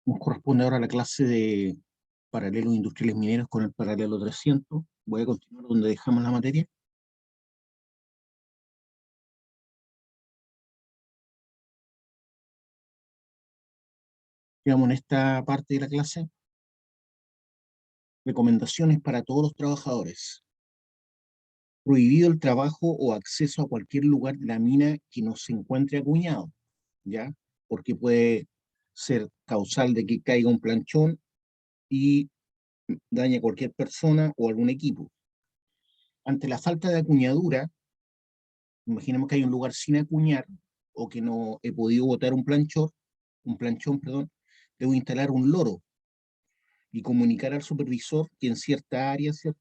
Nos corresponde ahora la clase de paralelos industriales mineros con el paralelo 300. Voy a continuar donde dejamos la materia. Quedamos en esta parte de la clase. Recomendaciones para todos los trabajadores. Prohibido el trabajo o acceso a cualquier lugar de la mina que no se encuentre acuñado, ¿ya? Porque puede ser causal de que caiga un planchón y dañe a cualquier persona o algún equipo. Ante la falta de acuñadura, imaginemos que hay un lugar sin acuñar o que no he podido botar un planchón, debo instalar un loro y comunicar al supervisor que en cierta área, ¿cierto?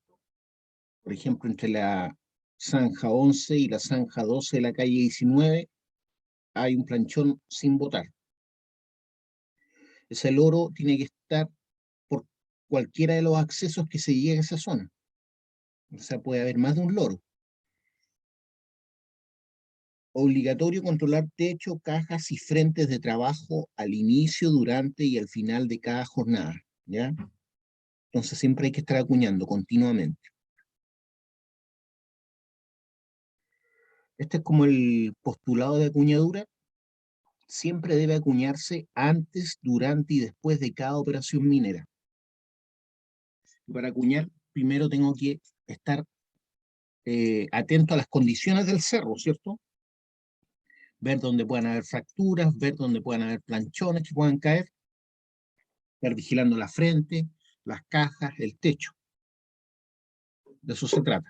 Por ejemplo, entre la zanja 11 y la zanja 12 de la calle 19, hay un planchón sin botar. Ese loro tiene que estar por cualquiera de los accesos que se llegue a esa zona. O sea, puede haber más de un loro. Obligatorio controlar techo, cajas y frentes de trabajo al inicio, durante y al final de cada jornada, ¿ya? Entonces siempre hay que estar acuñando continuamente. Este es como el postulado de acuñadura. Siempre debe acuñarse antes, durante y después de cada operación minera. Y para acuñar, primero tengo que estar atento a las condiciones del cerro, ¿cierto? Ver dónde puedan haber fracturas, ver dónde puedan haber planchones que puedan caer, estar vigilando la frente, las cajas, el techo. De eso se trata.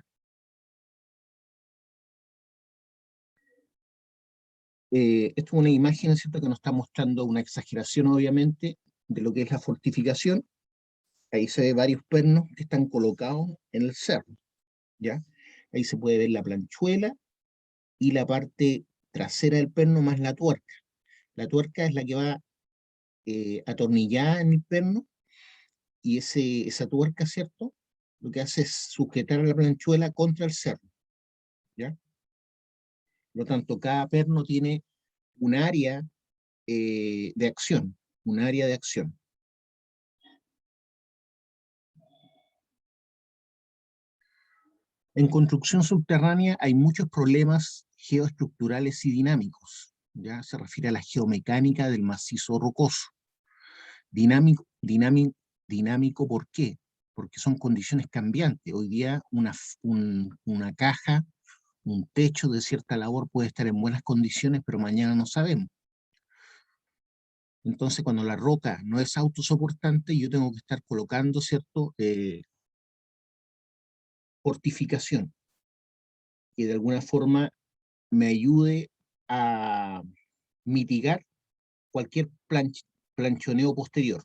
Esto es una imagen, ¿cierto?, que nos está mostrando una exageración, obviamente, de lo que es la fortificación. Ahí se ve varios pernos que están colocados en el cerro, ¿ya? Ahí se puede ver la planchuela y la parte trasera del perno más la tuerca. La tuerca es la que va atornillada en el perno y esa tuerca, ¿cierto?, lo que hace es sujetar a la planchuela contra el cerro, ¿ya? Por lo tanto, cada perno tiene un área de acción, un área de acción. En construcción subterránea hay muchos problemas geoestructurales y dinámicos. Ya se refiere a la geomecánica del macizo rocoso. Dinámico, ¿por qué? Porque son condiciones cambiantes. Hoy día una caja, un techo de cierta labor puede estar en buenas condiciones, pero mañana no sabemos. Entonces, cuando la roca no es autosoportante, yo tengo que estar colocando, ¿cierto?, fortificación, que de alguna forma me ayude a mitigar cualquier planchoneo posterior.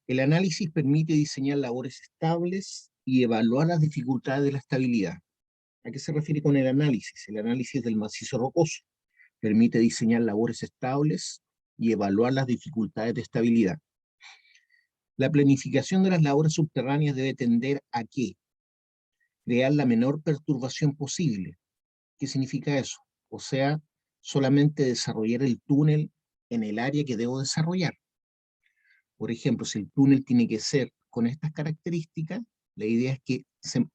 El análisis permite diseñar labores estables y evaluar las dificultades de la estabilidad. ¿A qué se refiere con el análisis? El análisis del macizo rocoso permite diseñar labores estables y evaluar las dificultades de estabilidad. La planificación de las labores subterráneas debe tender a ¿qué? Crear la menor perturbación posible. ¿Qué significa eso? O sea, solamente desarrollar el túnel en el área que debo desarrollar. Por ejemplo, si el túnel tiene que ser con estas características, la idea es que en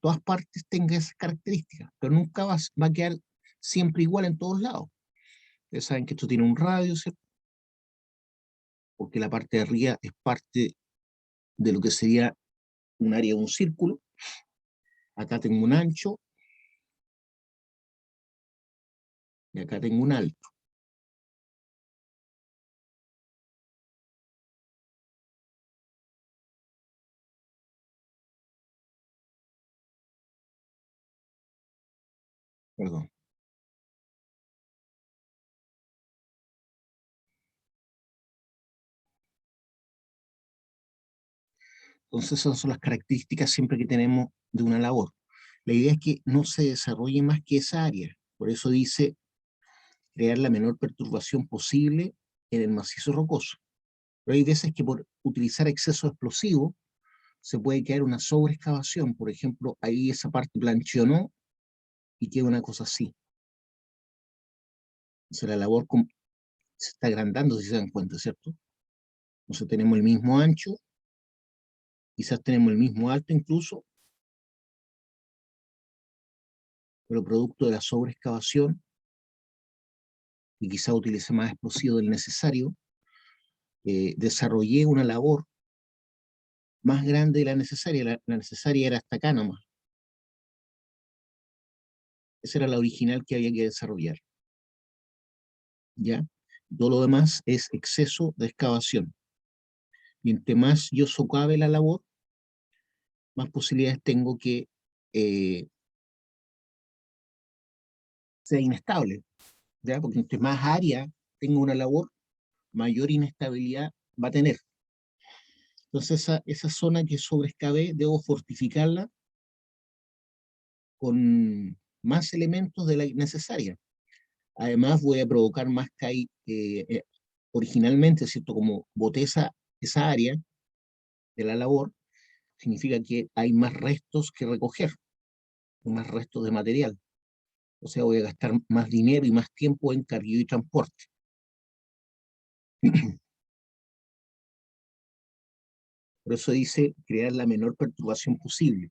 todas partes tenga esas características, pero nunca va a quedar siempre igual en todos lados. Ustedes saben que esto tiene un radio, ¿cierto? Porque la parte de arriba es parte de lo que sería un área de un círculo. Acá tengo un ancho y acá tengo un alto. Perdón. Entonces esas son las características siempre que tenemos de una labor. La idea es que no se desarrolle más que esa área. Por eso dice crear la menor perturbación posible en el macizo rocoso. Pero hay veces que por utilizar exceso explosivo se puede quedar una sobreexcavación. Por ejemplo, ahí esa parte planchonó y queda una cosa así. O sea, la labor se está agrandando, si se dan cuenta, ¿cierto? Entonces tenemos el mismo ancho, quizás tenemos el mismo alto incluso, pero producto de la sobreexcavación, y quizás utilicé más explosivo del necesario, desarrollé una labor más grande de la necesaria. La necesaria era hasta acá nomás. Esa era la original que había que desarrollar. ¿Ya? Todo lo demás es exceso de excavación. Y entre más yo socave la labor, más posibilidades tengo que sea inestable, ¿ya? Porque entre más área tengo una labor, mayor inestabilidad va a tener. Entonces esa zona que sobreexcavé, debo fortificarla con más elementos de la necesaria. Además voy a provocar más originalmente, ¿cierto? Como boté esa área de la labor, significa que hay más restos que recoger, más restos de material. O sea, voy a gastar más dinero y más tiempo en carguillo y transporte. Por eso dice crear la menor perturbación posible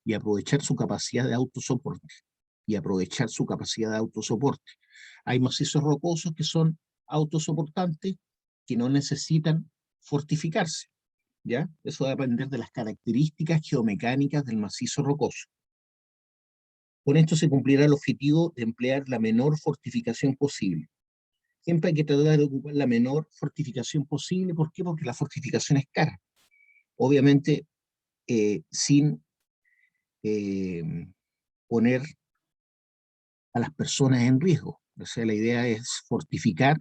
y aprovechar su capacidad de autosoporte. Y aprovechar su capacidad de autosoporte. Hay macizos rocosos que son autosoportantes, que no necesitan fortificarse, ¿ya? Eso va a depender de las características geomecánicas del macizo rocoso. Con esto se cumplirá el objetivo de emplear la menor fortificación posible. Siempre hay que tratar de ocupar la menor fortificación posible. ¿Por qué? Porque la fortificación es cara. Obviamente, sin eh, poner a las personas en riesgo. O sea, la idea es fortificar,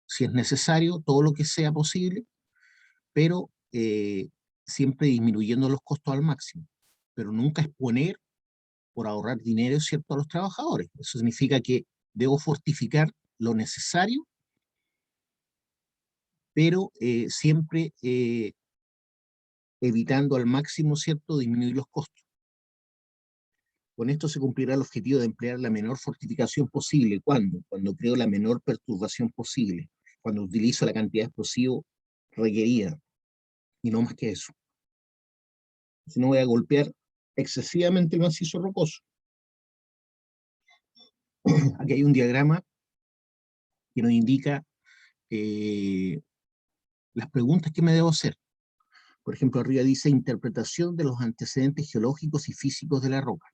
si es necesario, todo lo que sea posible, pero siempre disminuyendo los costos al máximo. Pero nunca exponer por ahorrar dinero, ¿cierto?, a los trabajadores. Eso significa que debo fortificar lo necesario, pero siempre evitando al máximo, ¿cierto?, disminuir los costos. Con esto se cumplirá el objetivo de emplear la menor fortificación posible. ¿Cuándo? Cuando creo la menor perturbación posible, cuando utilizo la cantidad de explosivo requerida, y no más que eso. Si no voy a golpear excesivamente el macizo rocoso. Aquí hay un diagrama que nos indica las preguntas que me debo hacer. Por ejemplo, arriba dice interpretación de los antecedentes geológicos y físicos de la roca.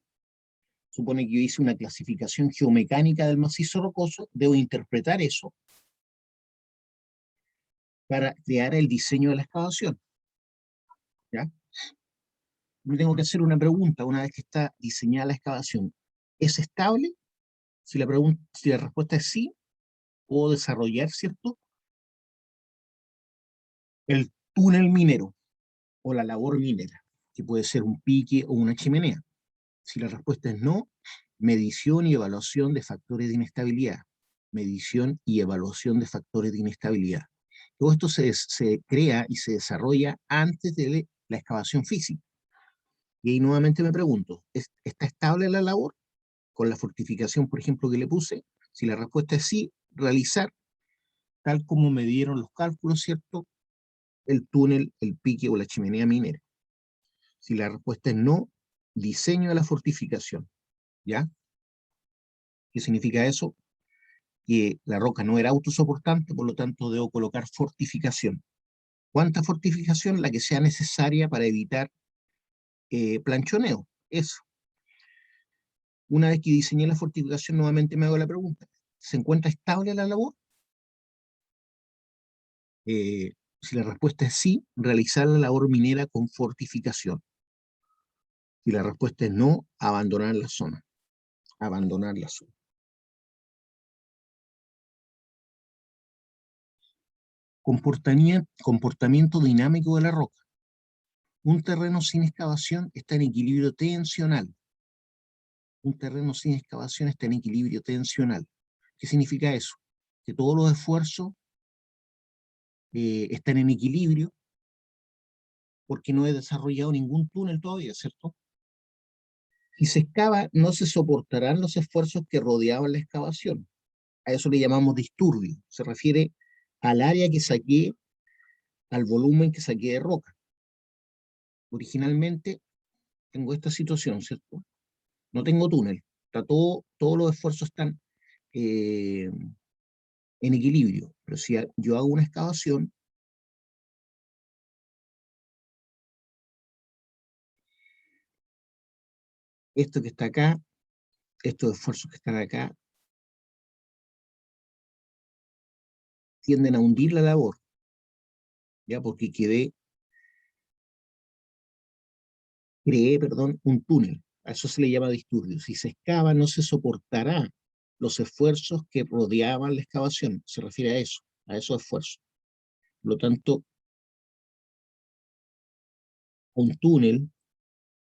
Supone que yo hice una clasificación geomecánica del macizo rocoso, debo interpretar eso para crear el diseño de la excavación. ¿Ya? Me tengo que hacer una pregunta una vez que está diseñada la excavación. ¿Es estable? Si la respuesta es sí, puedo desarrollar, ¿cierto?, el túnel minero o la labor minera, que puede ser un pique o una chimenea. Si la respuesta es no, medición y evaluación de factores de inestabilidad. Medición y evaluación de factores de inestabilidad. Todo esto se crea y se desarrolla antes de la excavación física. Y ahí nuevamente me pregunto, ¿está estable la labor? Con la fortificación, por ejemplo, que le puse. Si la respuesta es sí, realizar tal como me dieron los cálculos, ¿cierto?, el túnel, el pique o la chimenea minera. Si la respuesta es no, diseño de la fortificación. ¿Ya? ¿Qué significa eso? Que la roca no era autosoportante, por lo tanto debo colocar fortificación. ¿Cuánta fortificación? La que sea necesaria para evitar planchoneo. Eso. Una vez que diseñé la fortificación, nuevamente me hago la pregunta, ¿se encuentra estable la labor? Si la respuesta es sí, realizar la labor minera con fortificación. Si la respuesta es no, abandonar la zona. Abandonar la zona. Comportamiento dinámico de la roca. Un terreno sin excavación está en equilibrio tensional. Un terreno sin excavación está en equilibrio tensional. ¿Qué significa eso? Que todos los esfuerzos están en equilibrio porque no he desarrollado ningún túnel todavía, ¿cierto? Si se excava, no se soportarán los esfuerzos que rodeaban la excavación. A eso le llamamos disturbio. Se refiere al área que saqué, al volumen que saqué de roca. Originalmente tengo esta situación, ¿cierto? No tengo túnel, está todos los esfuerzos están eh, en equilibrio, pero si yo hago una excavación, esto que está acá, estos esfuerzos que están acá, tienden a hundir la labor, ¿ya? Porque creé, perdón, un túnel. A eso se le llama disturbio. Si se excava, no se soportará los esfuerzos que rodeaban la excavación. Se refiere a esos esfuerzos. Por lo tanto, un túnel,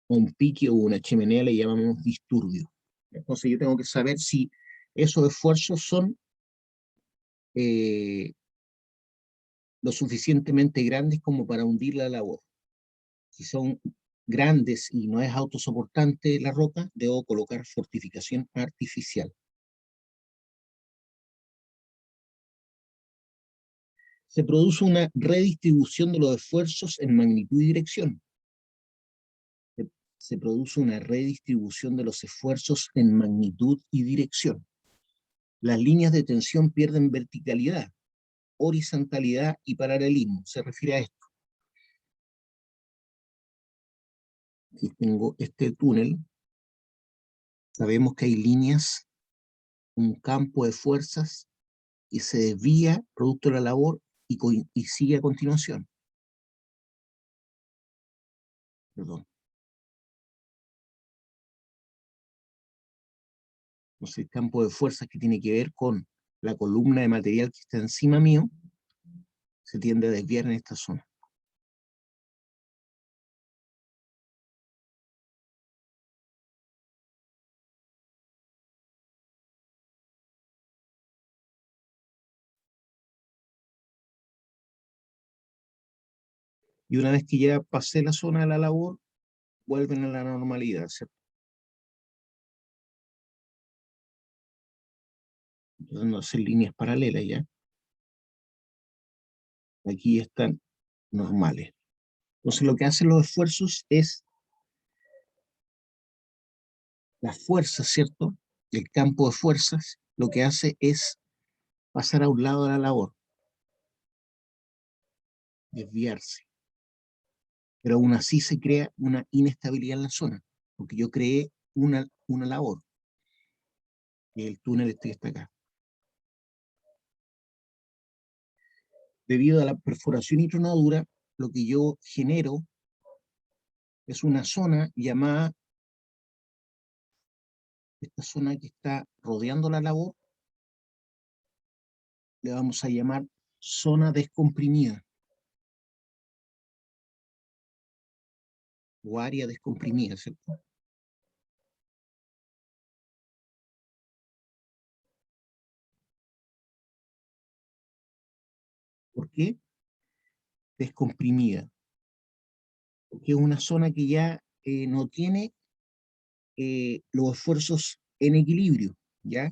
un pique o una chimenea le llamamos disturbio. Entonces yo tengo que saber si esos esfuerzos son eh, lo suficientemente grandes como para hundir la labor. Si son grandes y no es autosoportante la roca, debo colocar fortificación artificial. Se produce una redistribución de los esfuerzos en magnitud y dirección. Se, se produce una redistribución de los esfuerzos en magnitud y dirección. Las líneas de tensión pierden verticalidad, horizontalidad y paralelismo. Se refiere a esto. Aquí tengo este túnel. Sabemos que hay líneas, un campo de fuerzas y se desvía producto de la labor y sigue a continuación. Perdón. Entonces, el campo de fuerzas que tiene que ver con la columna de material que está encima mío se tiende a desviar en esta zona. Y una vez que ya pasé la zona de la labor, vuelven a la normalidad, ¿cierto? Entonces no hacen líneas paralelas ya. Aquí están normales. Entonces lo que hacen los esfuerzos es la fuerza, ¿cierto? El campo de fuerzas lo que hace es pasar a un lado de la labor, desviarse. Pero aún así se crea una inestabilidad en la zona, porque yo creé una labor, y el túnel este que está acá. Debido a la perforación y tronadura, lo que yo genero es una zona llamada, esta zona que está rodeando la labor, le vamos a llamar zona descomprimida o área descomprimida, ¿cierto? ¿Por qué? Descomprimida. Porque es una zona que ya no tiene los esfuerzos en equilibrio, ¿ya?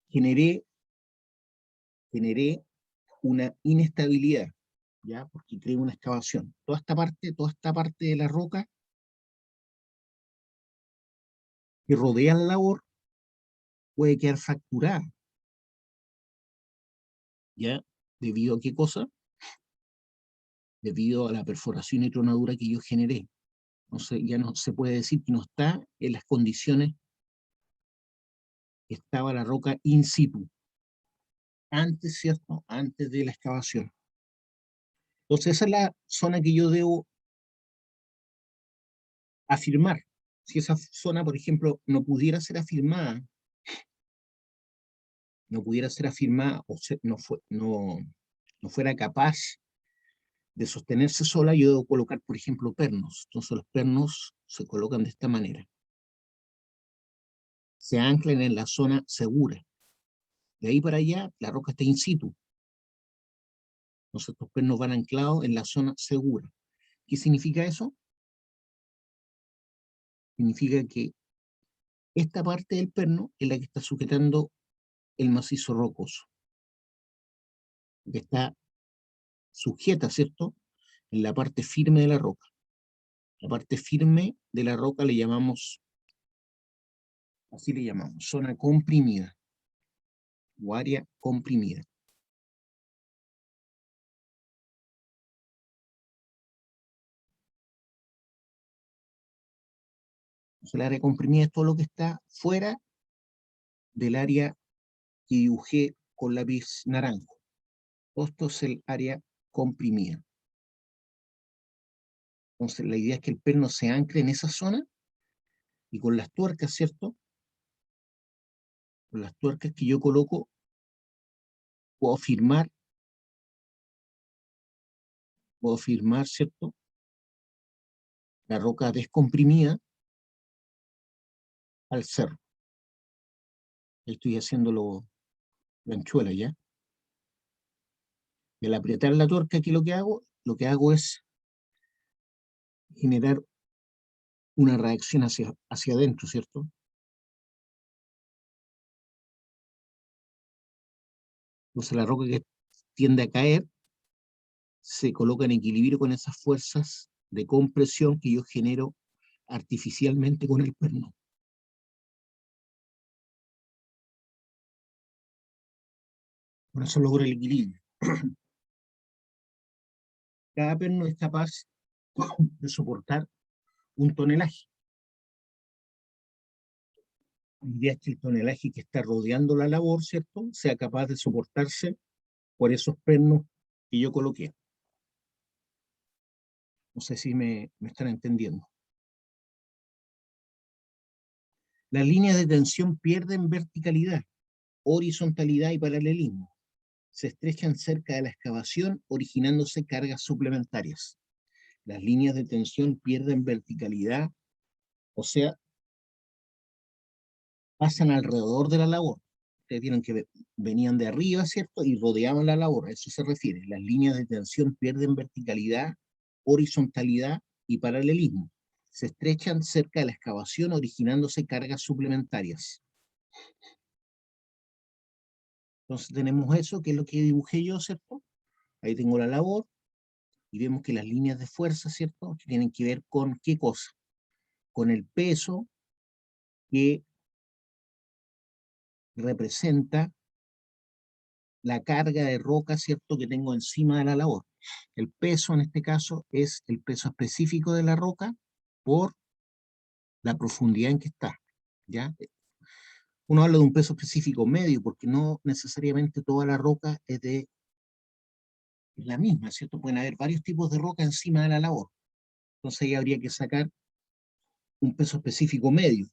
Generé, generé una inestabilidad, ¿ya? Porque creé una excavación. Toda esta parte de la roca que rodea la labor puede quedar fracturada, ¿ya? ¿Debido a qué cosa? Debido a la perforación y tronadura que yo generé. Entonces ya no se puede decir que no está en las condiciones que estaba la roca in situ, antes, ¿cierto? Antes de la excavación. Entonces esa es la zona que yo debo afirmar. Si esa zona, por ejemplo, no pudiera ser afirmada o no fuera capaz de sostenerse sola, yo debo colocar, por ejemplo, pernos. Entonces los pernos se colocan de esta manera. Se anclan en la zona segura. De ahí para allá, la roca está in situ. Entonces estos pernos van anclados en la zona segura. ¿Qué significa eso? Significa que esta parte del perno es la que está sujetando el macizo rocoso. que está sujeta, ¿cierto?, en la parte firme de la roca. La parte firme de la roca le llamamos, así le llamamos, zona comprimida o área comprimida. Entonces, el área comprimida es todo lo que está fuera del área que dibujé con lápiz naranjo. Esto es el área comprimida. Entonces, la idea es que el perno se ancle en esa zona y con las tuercas, ¿cierto? Con las tuercas que yo coloco, puedo firmar, ¿cierto?, la roca descomprimida al cerro. Estoy haciéndolo la anchuela, ¿ya? Y al apretar la tuerca, aquí lo que hago es generar una reacción hacia adentro, ¿cierto? Entonces la roca que tiende a caer se coloca en equilibrio con esas fuerzas de compresión que yo genero artificialmente con el perno. Por eso logro el equilibrio. Cada perno es capaz de soportar un tonelaje. La idea es que el tonelaje que está rodeando la labor, ¿cierto?, sea capaz de soportarse por esos pernos que yo coloqué. No sé si me están entendiendo. Las líneas de tensión pierden verticalidad, horizontalidad y paralelismo. Se estrechan cerca de la excavación, originándose cargas suplementarias. Las líneas de tensión pierden verticalidad, o sea, pasan alrededor de la labor. Ustedes vieron que venían de arriba, ¿cierto?, y rodeaban la labor. A eso se refiere. Las líneas de tensión pierden verticalidad, horizontalidad y paralelismo. Se estrechan cerca de la excavación, originándose cargas suplementarias. Entonces tenemos eso, que es lo que dibujé yo, ¿cierto? Ahí tengo la labor, y vemos que las líneas de fuerza, ¿cierto?, que tienen que ver con ¿qué cosa? Con el peso que representa la carga de roca, ¿cierto?, que tengo encima de la labor. El peso en este caso es el peso específico de la roca por la profundidad en que está, ¿ya? Uno habla de un peso específico medio porque no necesariamente toda la roca es la misma, ¿cierto? Pueden haber varios tipos de roca encima de la labor. Entonces ahí habría que sacar un peso específico medio,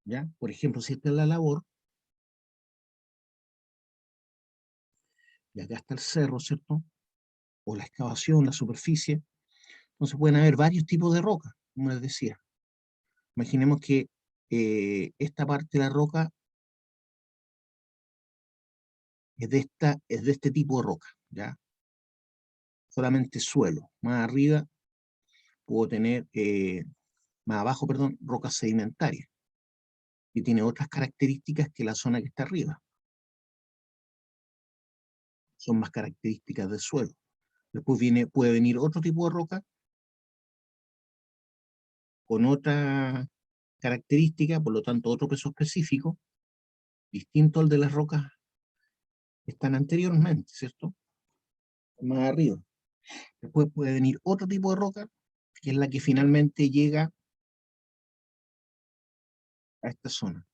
¿ya? Por ejemplo, si esta es la labor, y acá está el cerro, ¿cierto?, o la excavación, la superficie. Entonces pueden haber varios tipos de roca, como les decía. Imaginemos que esta parte de la roca es de este tipo de roca, ¿ya? Solamente suelo. Más arriba puedo tener, más abajo, perdón, rocas sedimentarias, y tiene otras características que la zona que está arriba. Son más características del suelo. Después puede venir otro tipo de roca con otra característica, por lo tanto otro peso específico, distinto al de las rocas que están anteriormente, ¿cierto? Más arriba. Después puede venir otro tipo de roca, que es la que finalmente llega a esta zona.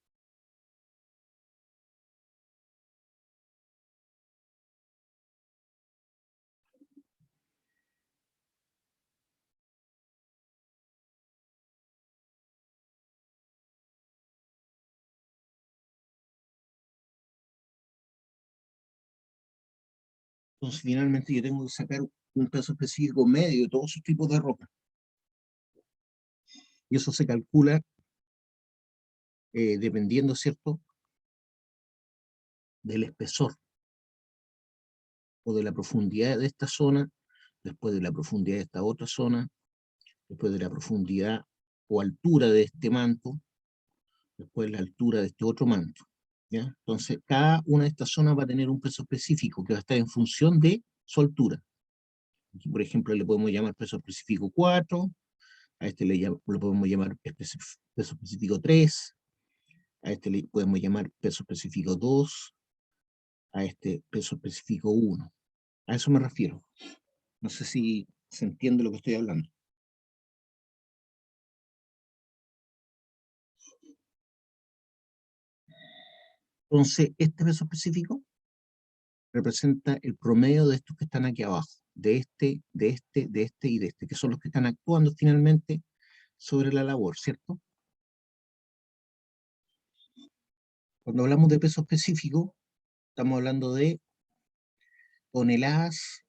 Entonces finalmente yo tengo que sacar un peso específico medio de todos esos tipos de roca. Y eso se calcula dependiendo, ¿cierto?, del espesor o de la profundidad de esta zona, después de la profundidad de esta otra zona, después de la profundidad o altura de este manto, después la altura de este otro manto. ¿ya? Entonces, cada una de estas zonas va a tener un peso específico que va a estar en función de su altura. Aquí, por ejemplo, le podemos llamar peso específico 4, a este le podemos llamar peso específico 3, a este le podemos llamar peso específico 2, a este peso específico 1. A eso me refiero. No sé si se entiende lo que estoy hablando. Entonces, este peso específico representa el promedio de estos que están aquí abajo, de este, de este, de este y de este, que son los que están actuando finalmente sobre la labor, ¿cierto? Cuando hablamos de peso específico, estamos hablando de toneladas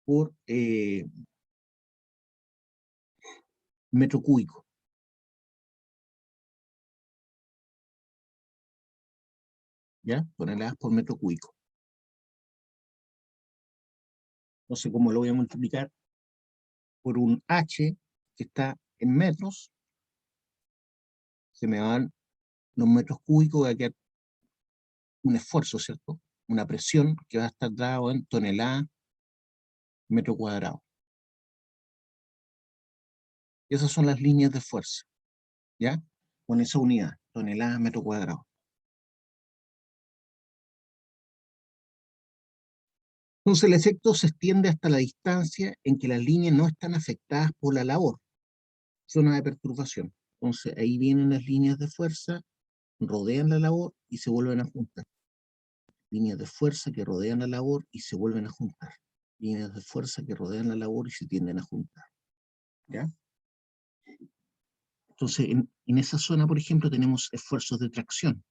por metro cúbico, ¿ya? Toneladas por metro cúbico. No sé cómo lo voy a multiplicar por un H que está en metros, se me van los metros cúbicos, va a quedar un esfuerzo, ¿cierto? Una presión que va a estar dado en toneladas metro cuadrado. Y esas son las líneas de fuerza, ¿ya? Con esa unidad, toneladas metro cuadrado. Entonces el efecto se extiende hasta la distancia en que las líneas no están afectadas por la labor, zona de perturbación. Entonces ahí vienen las líneas de fuerza, rodean la labor y se vuelven a juntar. Líneas de fuerza que rodean la labor y se vuelven a juntar. Líneas de fuerza que rodean la labor y se tienden a juntar. ¿Ya? Entonces, en esa zona, por ejemplo, tenemos esfuerzos de tracción,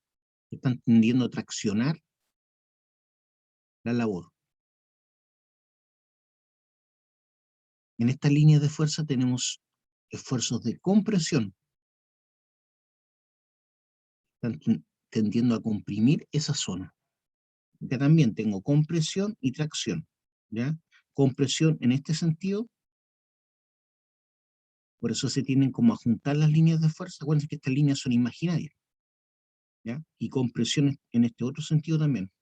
que están tendiendo a traccionar la labor. En estas líneas de fuerza tenemos esfuerzos de compresión, están tendiendo a comprimir esa zona. Ya también tengo compresión y tracción, ¿ya? Compresión en este sentido, por eso se tienen como a juntar las líneas de fuerza. Acuérdense que estas líneas son imaginarias, ¿ya? Y compresión en este otro sentido también,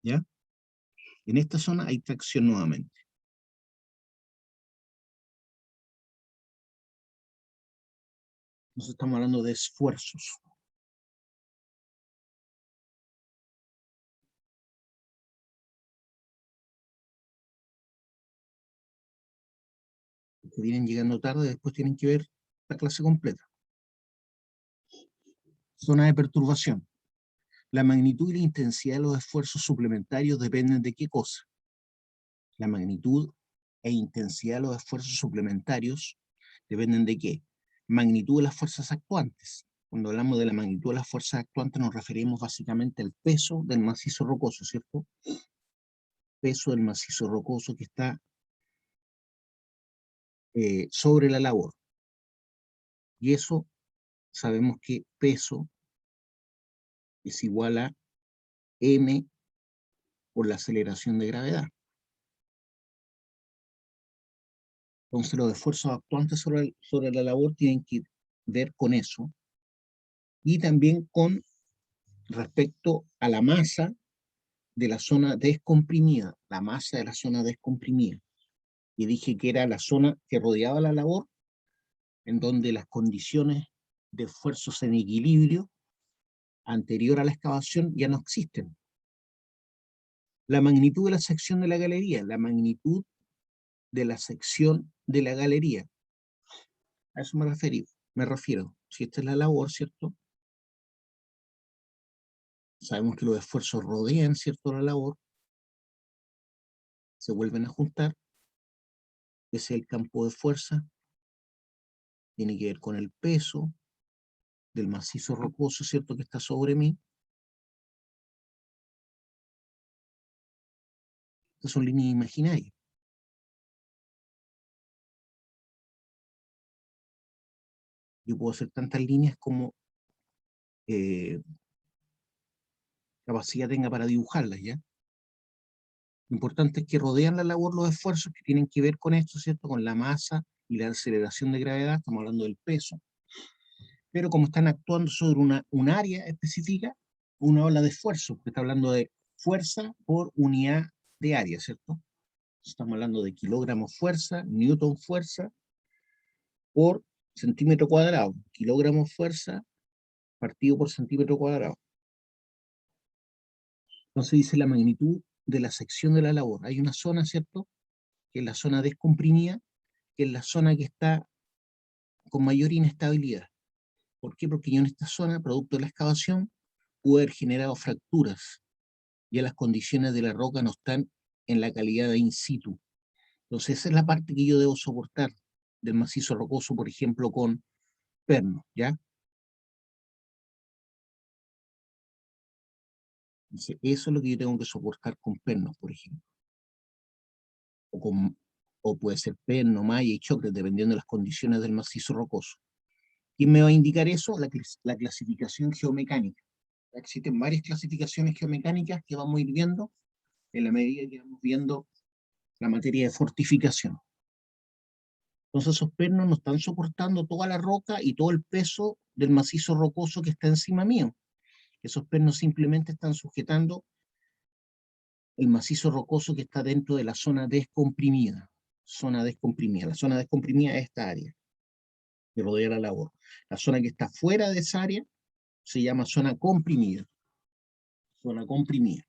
¿ya? En esta zona hay tracción nuevamente. Entonces estamos hablando de esfuerzos. Los que vienen llegando tarde, después tienen que ver la clase completa. Zona de perturbación. La magnitud y la intensidad de los esfuerzos suplementarios dependen de qué cosa. La magnitud e intensidad de los esfuerzos suplementarios dependen de qué. Magnitud de las fuerzas actuantes. Cuando hablamos de la magnitud de las fuerzas actuantes nos referimos básicamente al peso del macizo rocoso, ¿cierto? Peso del macizo rocoso que está sobre la labor. Y eso sabemos que peso es igual a m por la aceleración de gravedad. Entonces los esfuerzos actuantes sobre la labor tienen que ver con eso y también con respecto a la masa de la zona descomprimida, la masa de la zona descomprimida. Y dije que era la zona que rodeaba la labor, en donde las condiciones de esfuerzos en equilibrio anterior a la excavación ya no existen. La magnitud de la sección de la galería, la magnitud de la sección de la galería. A eso me refiero. Si esta es la labor, ¿cierto? Sabemos que los esfuerzos rodean, ¿cierto?, la labor, se vuelven a juntar, ese es el campo de fuerza, tiene que ver con el peso del macizo rocoso, ¿cierto?, que está sobre mí. Estas son líneas imaginarias. Yo puedo hacer tantas líneas como capacidad tenga para dibujarlas, ¿ya? Lo importante es que rodean la labor los esfuerzos que tienen que ver con esto, ¿cierto? Con la masa y la aceleración de gravedad, estamos hablando del peso. Pero como están actuando sobre un área específica, uno habla de esfuerzo, porque está hablando de fuerza por unidad de área, ¿cierto? Estamos hablando de kilogramos fuerza, newton fuerza, por centímetro cuadrado. Kilogramos fuerza partido por centímetro cuadrado. Entonces dice la magnitud de la sección de la labor. Hay una zona, ¿cierto? Que es la zona descomprimida, que es la zona que está con mayor inestabilidad. ¿Por qué? Porque yo en esta zona, producto de la excavación, pude haber generado fracturas. Ya las condiciones de la roca no están en la calidad de in situ. Entonces esa es la parte que yo debo soportar del macizo rocoso, por ejemplo, con perno, ¿ya? Entonces, eso es lo que yo tengo que soportar con pernos, por ejemplo. O puede ser perno, malla y chocre, dependiendo de las condiciones del macizo rocoso. ¿Quién me va a indicar eso? La clasificación geomecánica. Existen varias clasificaciones geomecánicas que vamos a ir viendo en la medida que vamos viendo la materia de fortificación. Entonces esos pernos no están soportando toda la roca y todo el peso del macizo rocoso que está encima mío. Esos pernos simplemente están sujetando el macizo rocoso que está dentro de la zona descomprimida. Zona descomprimida. La zona descomprimida es esta área que rodea la labor. La zona que está fuera de esa área se llama zona comprimida. Zona comprimida.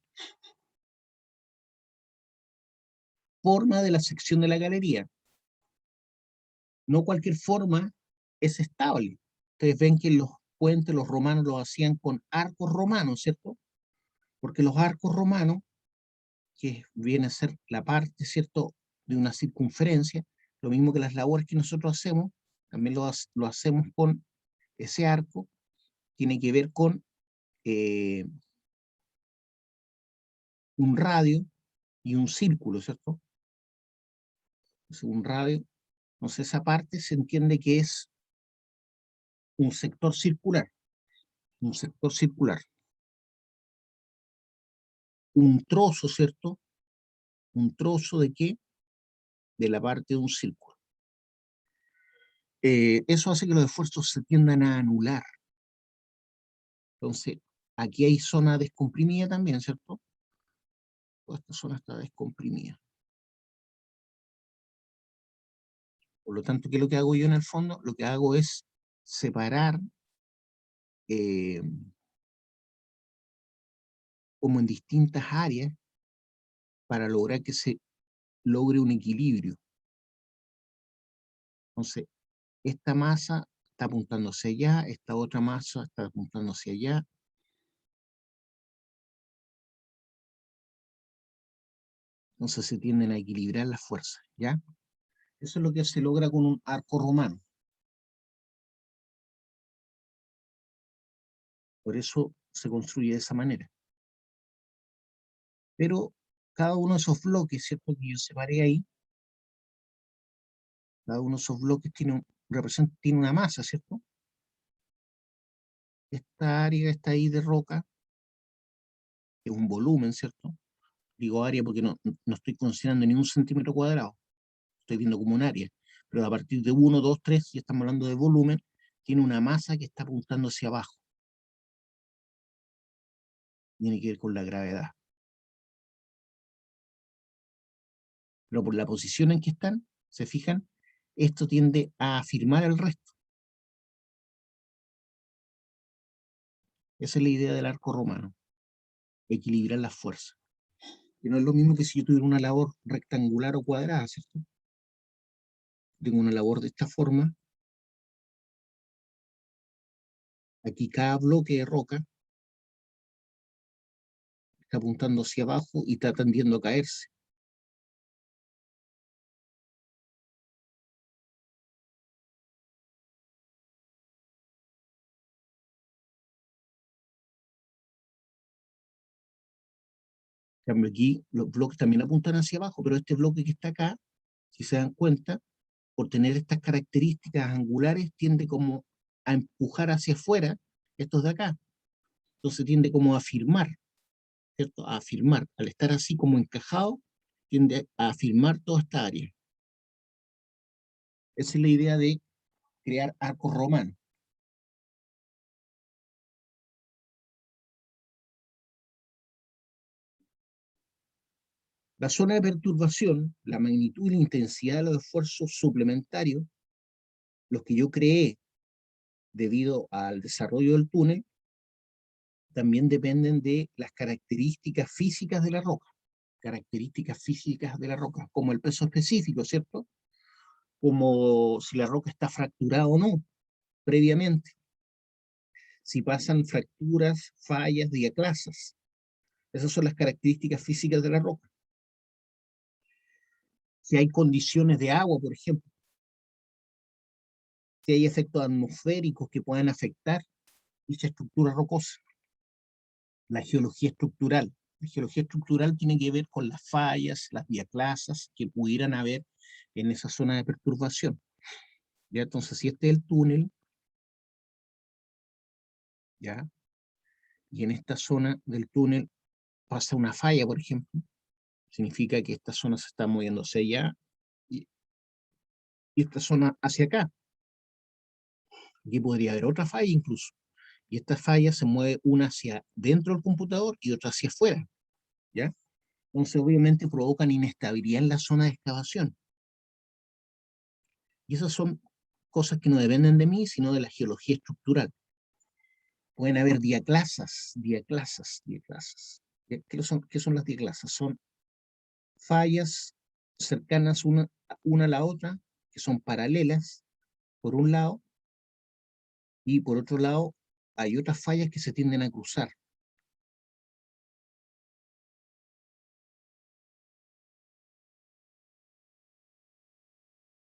Forma de la sección de la galería. No cualquier forma es estable. Ustedes ven que los puentes, los romanos los hacían con arcos romanos, ¿cierto? Porque los arcos romanos, que viene a ser la parte, ¿cierto?, de una circunferencia, lo mismo que las labores que nosotros hacemos, también lo hacemos con ese arco, tiene que ver con un radio y un círculo, ¿cierto? Entonces, un radio, entonces esa parte se entiende que es un sector circular, un sector circular. Un trozo, ¿cierto? Un trozo de qué? De la parte de un círculo. Eso hace que los esfuerzos se tiendan a anular. Entonces, aquí hay zona descomprimida también, ¿cierto? Toda esta zona está descomprimida. Por lo tanto, ¿qué es lo que hago yo en el fondo? Lo que hago es separar como en distintas áreas para lograr que se logre un equilibrio. Entonces, esta masa está apuntando hacia allá, esta otra masa está apuntando hacia allá. Entonces se tienden a equilibrar las fuerzas, ¿ya? Eso es lo que se logra con un arco romano. Por eso se construye de esa manera. Pero cada uno de esos bloques, ¿cierto? Que yo separé ahí, cada uno de esos bloques tiene una masa, ¿cierto? Esta área que está ahí de roca es un volumen, ¿cierto? Digo área porque no estoy considerando ni un centímetro cuadrado, estoy viendo como un área. Pero a partir de 1, 2, 3, ya estamos hablando de volumen, tiene una masa que está apuntando hacia abajo. Tiene que ver con la gravedad. Pero por la posición en que están, se fijan, esto tiende a afirmar el resto. Esa es la idea del arco romano, equilibrar las fuerzas. Que no es lo mismo que si yo tuviera una labor rectangular o cuadrada, ¿cierto? Tengo una labor de esta forma, aquí cada bloque de roca está apuntando hacia abajo y está tendiendo a caerse. En cambio aquí los bloques también apuntan hacia abajo, pero este bloque que está acá, si se dan cuenta, por tener estas características angulares, tiende como a empujar hacia afuera estos de acá. Entonces tiende como a afirmar, ¿cierto? A afirmar. Al estar así como encajado, tiende a afirmar toda esta área. Esa es la idea de crear arcos romanos. La zona de perturbación, la magnitud y la intensidad de los esfuerzos suplementarios, los que yo creé debido al desarrollo del túnel, también dependen de las características físicas de la roca. Características físicas de la roca, como el peso específico, ¿cierto? Como si la roca está fracturada o no, previamente. Si pasan fracturas, fallas, diaclasas. Esas son las características físicas de la roca. Si hay condiciones de agua, por ejemplo, si hay efectos atmosféricos que puedan afectar dicha estructura rocosa. La geología estructural. La geología estructural tiene que ver con las fallas, las diaclasas que pudieran haber en esa zona de perturbación. ¿Ya? Entonces, si este es el túnel, ¿ya? Y en esta zona del túnel pasa una falla, por ejemplo, significa que esta zona se está moviendo hacia allá y, y esta zona hacia acá. Aquí podría haber otra falla incluso. Y esta falla se mueve una hacia dentro del computador y otra hacia afuera, ¿ya? Entonces, obviamente, provocan inestabilidad en la zona de excavación. Y esas son cosas que no dependen de mí, sino de la geología estructural. Pueden haber diaclasas. ¿Qué son las diaclasas? Son fallas cercanas una a la otra, que son paralelas, por un lado, y por otro lado, hay otras fallas que se tienden a cruzar.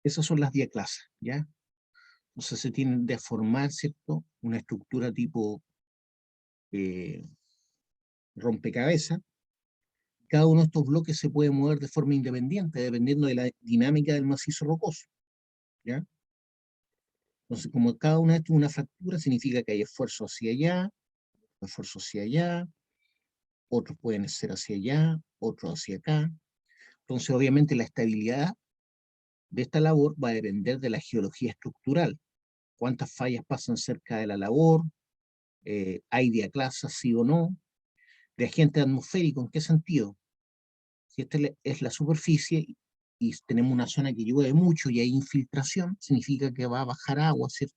Esas son las diaclasas, ¿ya? Entonces se tiende a formar, ¿cierto? Una estructura tipo eh, rompecabezas. Cada uno de estos bloques se puede mover de forma independiente, dependiendo de la dinámica del macizo rocoso, ¿ya? Entonces, como cada una de estas es una fractura, significa que hay esfuerzo hacia allá, esfuerzo hacia allá, otros pueden ser hacia allá, otros hacia acá. Entonces, obviamente, la estabilidad de esta labor va a depender de la geología estructural. Cuántas fallas pasan cerca de la labor, hay diaclasas, sí o no, de agente atmosférico, ¿en qué sentido? Si esta es la superficie y tenemos una zona que llueve mucho y hay infiltración, significa que va a bajar agua, ¿cierto?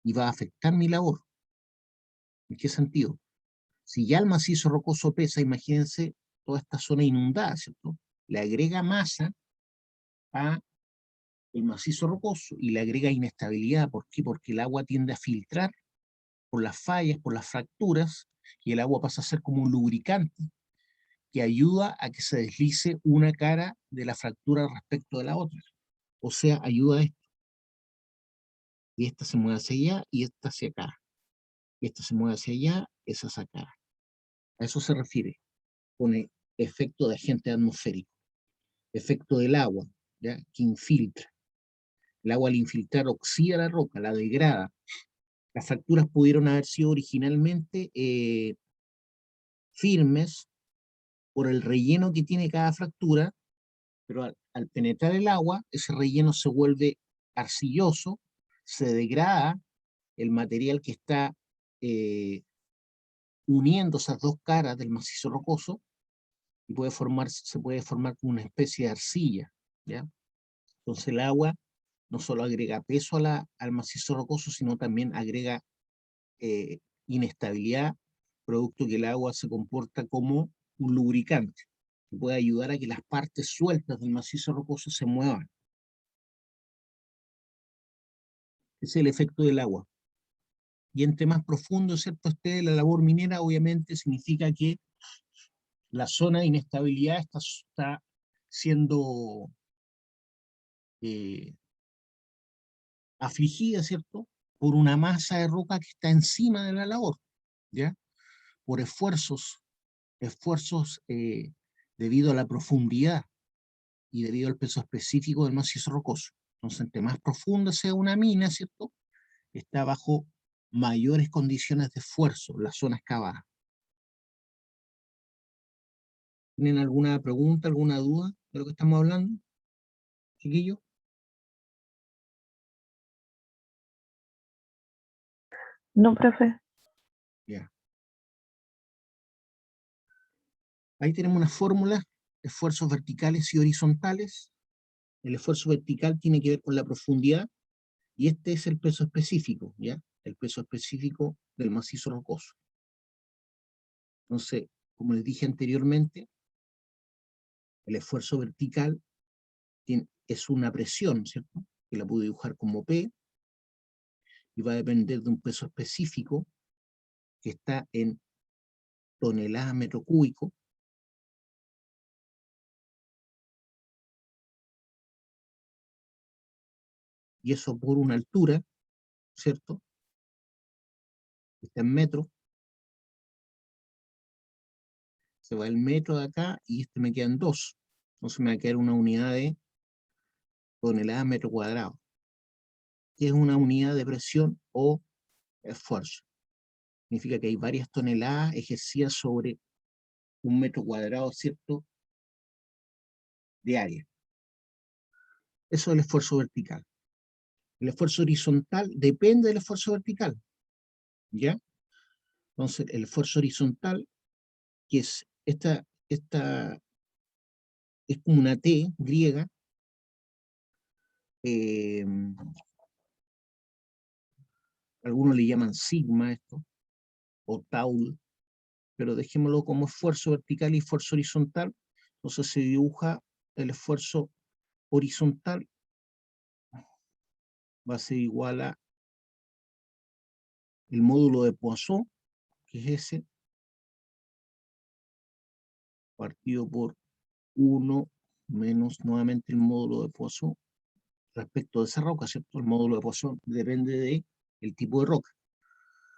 Y va a afectar mi labor. ¿En qué sentido? Si ya el macizo rocoso pesa, imagínense toda esta zona inundada, ¿cierto? Le agrega masa a el macizo rocoso y le agrega inestabilidad. ¿Por qué? Porque el agua tiende a filtrar por las fallas, por las fracturas, y el agua pasa a ser como un lubricante que ayuda a que se deslice una cara de la fractura respecto de la otra. O sea, ayuda a esto. Y esta se mueve hacia allá y esta hacia acá. Y esta se mueve hacia allá, esa hacia acá. A eso se refiere con el efecto de agente atmosférico. Efecto del agua, ¿ya? Que infiltra. El agua al infiltrar oxida la roca, la degrada. Las fracturas pudieron haber sido originalmente firmes por el relleno que tiene cada fractura, pero al penetrar el agua, ese relleno se vuelve arcilloso, se degrada el material que está eh, uniendo esas dos caras del macizo rocoso y se puede formar como una especie de arcilla, ¿ya? Entonces el agua no solo agrega peso al macizo rocoso, sino también agrega eh, inestabilidad, producto que el agua se comporta como un lubricante, que puede ayudar a que las partes sueltas del macizo rocoso se muevan. Ese es el efecto del agua. Y entre más profundo, ¿cierto?, esté la labor minera, obviamente significa que la zona de inestabilidad está siendo eh, afligida, ¿cierto?, por una masa de roca que está encima de la labor, ¿ya? Por esfuerzos debido a la profundidad y debido al peso específico del macizo rocoso. Entonces, entre más profunda sea una mina, ¿cierto?, está bajo mayores condiciones de esfuerzo la zona excavada. ¿Tienen alguna pregunta, alguna duda de lo que estamos hablando, chiquillos? No, profe. Ya. Ahí tenemos una fórmula, esfuerzos verticales y horizontales. El esfuerzo vertical tiene que ver con la profundidad y este es el peso específico, ¿ya? El peso específico del macizo rocoso. Entonces, como les dije anteriormente, el esfuerzo vertical es una presión, ¿cierto? Que la puedo dibujar como P y va a depender de un peso específico que está en toneladas metro cúbico. Y eso por una altura, ¿cierto? Está en metros. Se va el metro de acá y este me quedan 2. Entonces me va a quedar una unidad de toneladas metro cuadrado, que es una unidad de presión o esfuerzo. Significa que hay varias toneladas ejercidas sobre un metro cuadrado, ¿cierto?, de área. Eso es el esfuerzo vertical. El esfuerzo horizontal depende del esfuerzo vertical, ¿ya? Entonces, el esfuerzo horizontal, que es esta es como una T griega, eh, algunos le llaman sigma esto, o taul, pero dejémoslo como esfuerzo vertical y esfuerzo horizontal. Entonces se dibuja el esfuerzo horizontal, va a ser igual a el módulo de Poisson, que es ese, partido por 1 menos nuevamente el módulo de Poisson respecto de esa roca, ¿cierto? El módulo de Poisson depende del tipo de roca.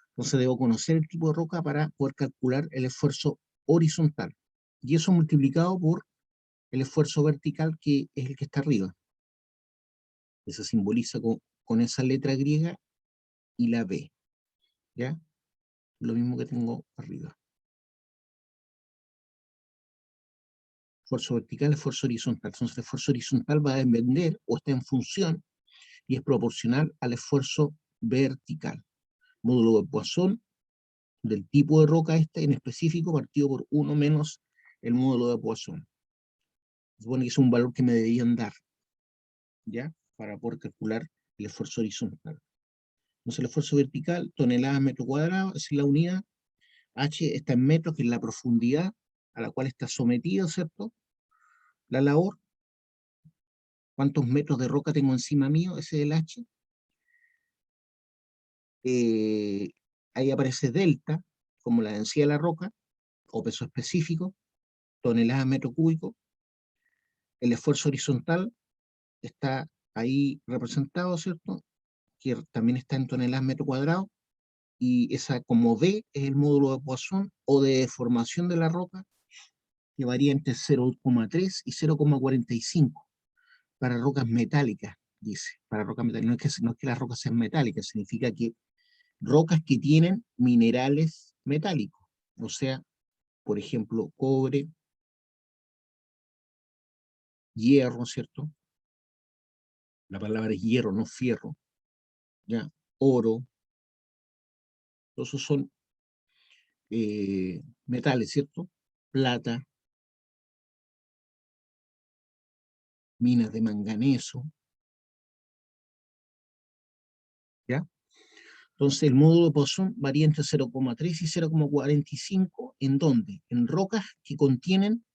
Entonces debo conocer el tipo de roca para poder calcular el esfuerzo horizontal. Y eso multiplicado por el esfuerzo vertical, que es el que está arriba, que se simboliza con esa letra griega y la B, ¿ya? Lo mismo que tengo arriba. Esfuerzo vertical, esfuerzo horizontal. Entonces el esfuerzo horizontal va a depender o está en función y es proporcional al esfuerzo vertical. Módulo de Poisson del tipo de roca este en específico partido por 1 menos el módulo de Poisson. Se supone que es un valor que me deberían dar, ¿ya? Para poder calcular el esfuerzo horizontal. Entonces el esfuerzo vertical, toneladas metro cuadrado, esa es la unidad. H está en metros, que es la profundidad a la cual está sometida, ¿cierto?, la labor. ¿Cuántos metros de roca tengo encima mío? Ese es el H. Ahí aparece delta, como la densidad de la roca, o peso específico, toneladas metro cúbico. El esfuerzo horizontal está ahí representado, ¿cierto?, que también está en toneladas metro cuadrado, y esa como B es el módulo de Poisson o de deformación de la roca, que varía entre 0,3 y 0,45 para rocas metálicas, dice. Para rocas metálicas, no es que las rocas sean metálicas, significa que rocas que tienen minerales metálicos, o sea, por ejemplo, cobre, hierro, ¿cierto? La palabra es hierro, no fierro, ¿ya? Oro, todos esos son metales, ¿cierto? Plata, minas de manganeso, ¿ya? Entonces el módulo de Poisson varía entre 0,3 y 0,45, ¿en dónde? En rocas que contienen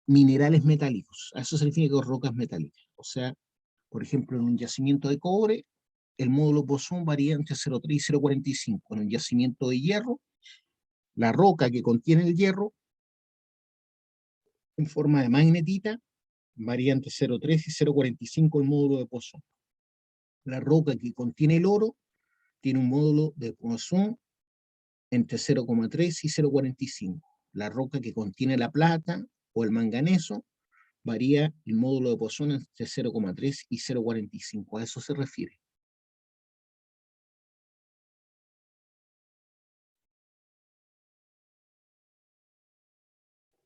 minerales metálicos. A eso se refiere con rocas metálicas. O sea, por ejemplo, en un yacimiento de cobre, el módulo Poisson varía entre 0,3 y 0,45. En un yacimiento de hierro, la roca que contiene el hierro, en forma de magnetita, varía entre 0,3 y 0,45 el módulo de Poisson. La roca que contiene el oro tiene un módulo de Poisson entre 0,3 y 0,45. La roca que contiene la plata o el manganeso varía el módulo de Poisson entre 0,3 y 0,45. A eso se refiere.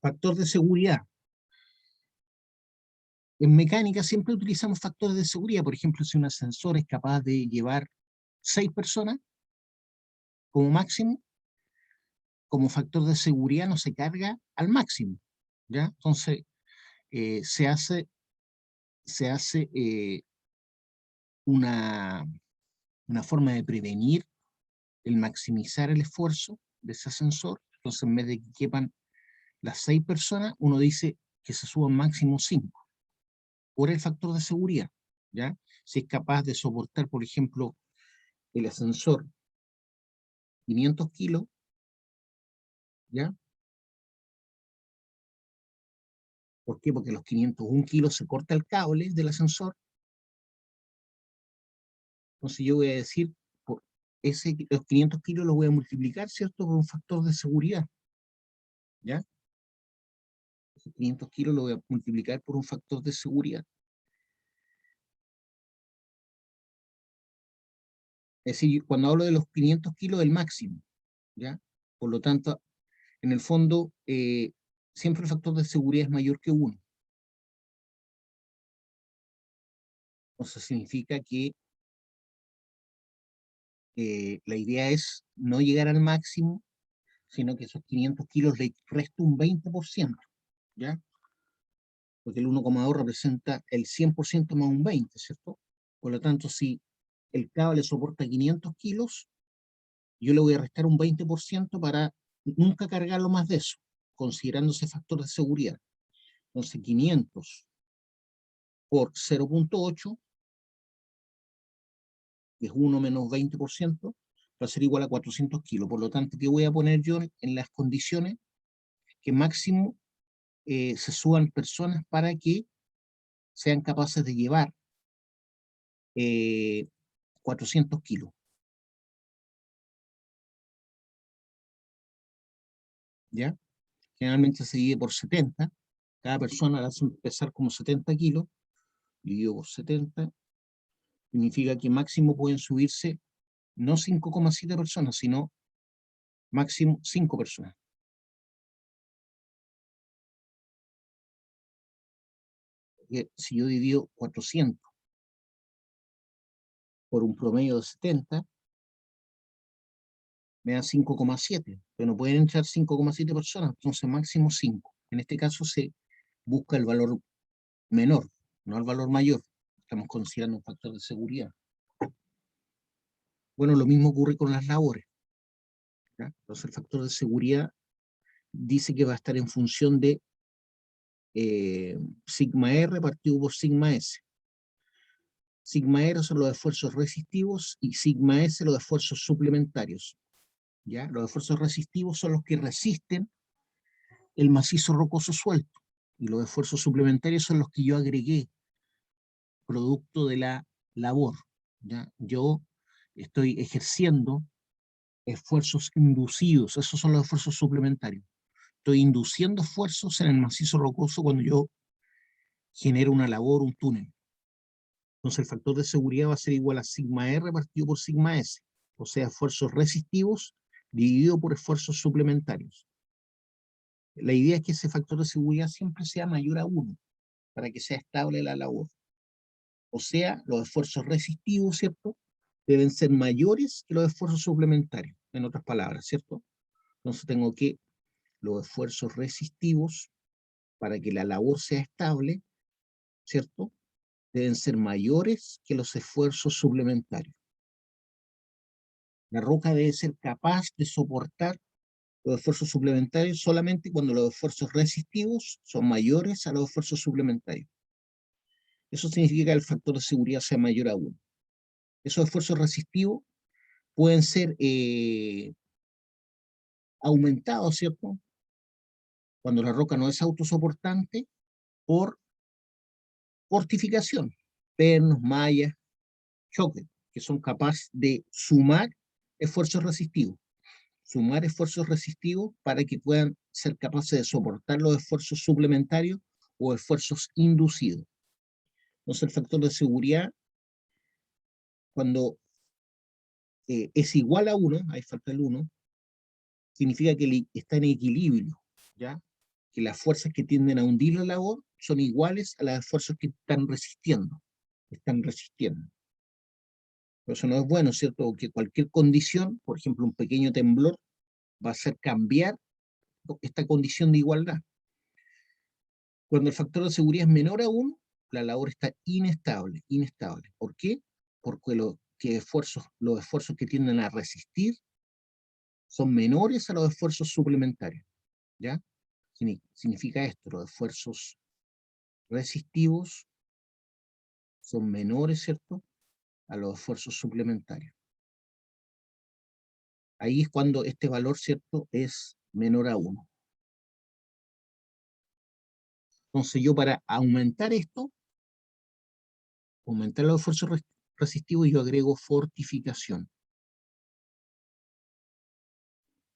Factor de seguridad. En mecánica siempre utilizamos factores de seguridad. Por ejemplo, si un ascensor es capaz de llevar 6 personas como máximo, como factor de seguridad no se carga al máximo, ¿ya? Entonces, se hace una forma de prevenir el maximizar el esfuerzo de ese ascensor. Entonces, en vez de que quepan las 6 personas, uno dice que se suban máximo 5, por el factor de seguridad, ¿ya? Si es capaz de soportar, por ejemplo, el ascensor 500 kilos, ¿ya? ¿Por qué? Porque los 501 kilos se corta el cable del ascensor. Entonces yo voy a decir, por los 500 kilos los voy a multiplicar, ¿cierto? Por un factor de seguridad, ¿ya? Esos 500 kilos los voy a multiplicar por un factor de seguridad. Es decir, cuando hablo de los 500 kilos del máximo, ¿ya? Por lo tanto, en el fondo, siempre el factor de seguridad es mayor que 1. Eso significa que la idea es no llegar al máximo, sino que esos 500 kilos le resto un 20%, ¿ya? Porque el 1,2 representa el 100% más un 20, ¿cierto? Por lo tanto, si el cable soporta 500 kilos, yo le voy a restar un 20% para nunca cargarlo más de eso, considerando ese factor de seguridad. Entonces, 500 por 0,8, que es 1 menos 20%, va a ser igual a 400 kilos. Por lo tanto, ¿qué voy a poner yo en las condiciones? Que máximo se suban personas para que sean capaces de llevar 400 kilos. ¿Ya? Generalmente se divide por 70. Cada persona la hace pesar como 70 kilos, dividido por 70, significa que máximo pueden subirse no 5,7 personas, sino máximo 5 personas. Si yo divido 400 por un promedio de 70, me da 5,7, pero no pueden entrar 5,7 personas, entonces máximo 5. En este caso se busca el valor menor, no el valor mayor. Estamos considerando un factor de seguridad. Bueno, lo mismo ocurre con las labores, ¿ya? Entonces el factor de seguridad dice que va a estar en función de sigma R partido por sigma S. Sigma R son los esfuerzos resistivos y sigma S los esfuerzos suplementarios, ¿ya? Los esfuerzos resistivos son los que resisten el macizo rocoso suelto, y los esfuerzos suplementarios son los que yo agregué producto de la labor, ¿ya? Yo estoy ejerciendo esfuerzos inducidos, esos son los esfuerzos suplementarios. Estoy induciendo esfuerzos en el macizo rocoso cuando yo genero una labor, un túnel. Entonces el factor de seguridad va a ser igual a sigma R partido por sigma S, o sea, esfuerzos resistivos dividido por esfuerzos suplementarios. La idea es que ese factor de seguridad siempre sea mayor a 1, para que sea estable la labor. O sea, los esfuerzos resistivos, ¿cierto?, deben ser mayores que los esfuerzos suplementarios, en otras palabras, ¿cierto? Entonces tengo que los esfuerzos resistivos, para que la labor sea estable, ¿cierto?, deben ser mayores que los esfuerzos suplementarios. La roca debe ser capaz de soportar los esfuerzos suplementarios solamente cuando los esfuerzos resistivos son mayores a los esfuerzos suplementarios. Eso significa que el factor de seguridad sea mayor a 1. Esos esfuerzos resistivos pueden ser aumentados, ¿cierto?, cuando la roca no es autosoportante, por fortificación, pernos, mallas, choques, que son capaces de sumar esfuerzos resistivos. Sumar esfuerzos resistivos para que puedan ser capaces de soportar los esfuerzos suplementarios o esfuerzos inducidos. Entonces el factor de seguridad, cuando es igual a 1, ahí falta el 1, significa que está en equilibrio, ¿ya? que las fuerzas que tienden a hundir la labor son iguales a las esfuerzos que están resistiendo. Pero eso no es bueno, ¿cierto? Porque cualquier condición, por ejemplo, un pequeño temblor, va a hacer cambiar esta condición de igualdad. Cuando el factor de seguridad es menor a 1, la labor está inestable. ¿Por qué? Porque los esfuerzos que tienden a resistir son menores a los esfuerzos suplementarios. ¿Ya? Significa esto, los esfuerzos resistivos son menores, ¿cierto?, a los esfuerzos suplementarios. Ahí es cuando este valor, ¿cierto?, es menor a 1. Entonces yo, para aumentar esto, aumentar los esfuerzos resistivos, yo agrego fortificación.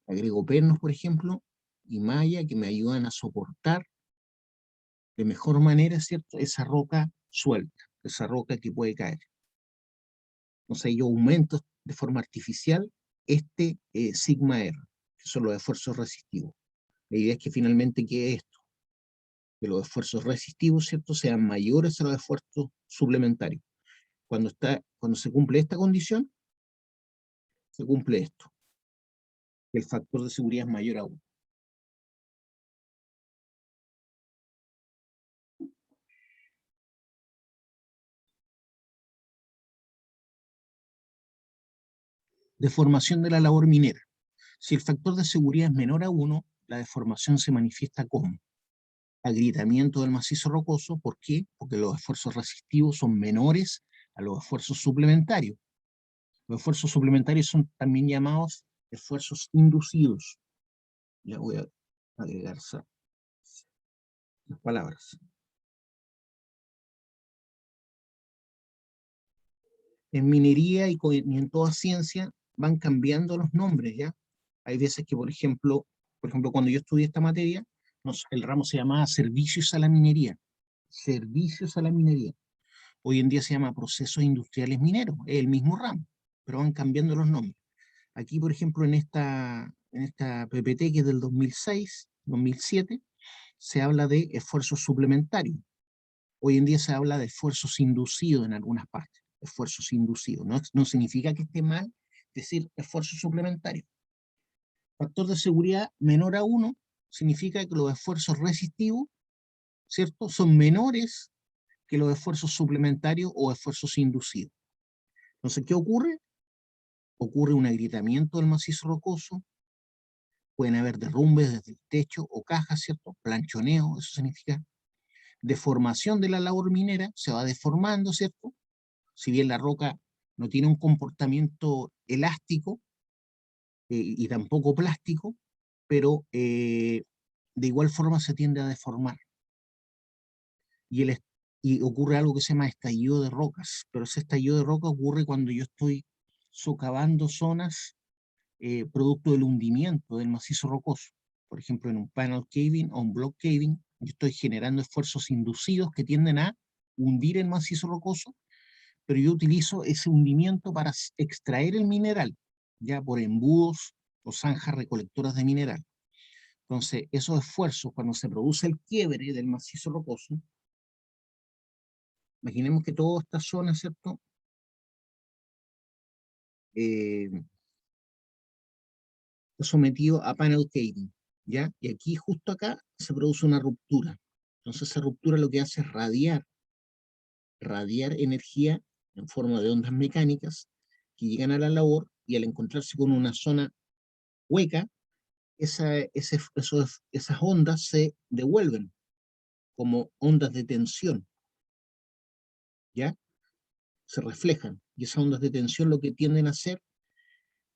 Agrego pernos, por ejemplo, y malla que me ayudan a soportar de mejor manera, ¿cierto?, esa roca suelta, esa roca que puede caer. Entonces yo aumento de forma artificial este sigma R, que son los esfuerzos resistivos. La idea es que finalmente quede esto, que los esfuerzos resistivos, ¿cierto?, sean mayores a los esfuerzos suplementarios. Cuando se cumple esta condición, se cumple esto, que el factor de seguridad es mayor a 1. Deformación de la labor minera. Si el factor de seguridad es menor a 1, la deformación se manifiesta como agrietamiento del macizo rocoso. ¿Por qué? Porque los esfuerzos resistivos son menores a los esfuerzos suplementarios. Los esfuerzos suplementarios son también llamados esfuerzos inducidos. Ya voy a agregar las palabras. En minería y en toda ciencia van cambiando los nombres, ¿ya? Hay veces que, por ejemplo, cuando yo estudié esta materia, el ramo se llamaba servicios a la minería. Servicios a la minería. Hoy en día se llama procesos industriales mineros, es el mismo ramo, pero van cambiando los nombres. Aquí, por ejemplo, en esta PPT, que es del 2006, 2007, se habla de esfuerzos suplementarios. Hoy en día se habla de esfuerzos inducidos en algunas partes, esfuerzos inducidos. No significa que esté mal decir esfuerzos suplementarios. Factor de seguridad menor a 1 significa que los esfuerzos resistivos, ¿cierto?, son menores que los esfuerzos suplementarios o esfuerzos inducidos. Entonces, ¿qué ocurre? Ocurre un agrietamiento del macizo rocoso, pueden haber derrumbes desde el techo o cajas, ¿cierto? Planchoneo, eso significa deformación de la labor minera, se va deformando, ¿cierto? Si bien la roca no tiene un comportamiento elástico y tampoco plástico, pero de igual forma se tiende a deformar. Y ocurre algo que se llama estallido de rocas, pero ese estallido de roca ocurre cuando yo estoy socavando zonas producto del hundimiento del macizo rocoso. Por ejemplo, en un panel caving o un block caving, yo estoy generando esfuerzos inducidos que tienden a hundir el macizo rocoso, pero yo utilizo ese hundimiento para extraer el mineral, ya por embudos o zanjas recolectoras de mineral. Entonces, esos esfuerzos, cuando se produce el quiebre del macizo rocoso, imaginemos que toda esta zona, ¿cierto?, está sometido a panel caving, ¿ya? Y aquí, justo acá, se produce una ruptura. Entonces, esa ruptura lo que hace es radiar energía en forma de ondas mecánicas que llegan a la labor, y al encontrarse con una zona hueca, esas ondas se devuelven como ondas de tensión, ¿ya? Se reflejan, y esas ondas de tensión lo que tienden a hacer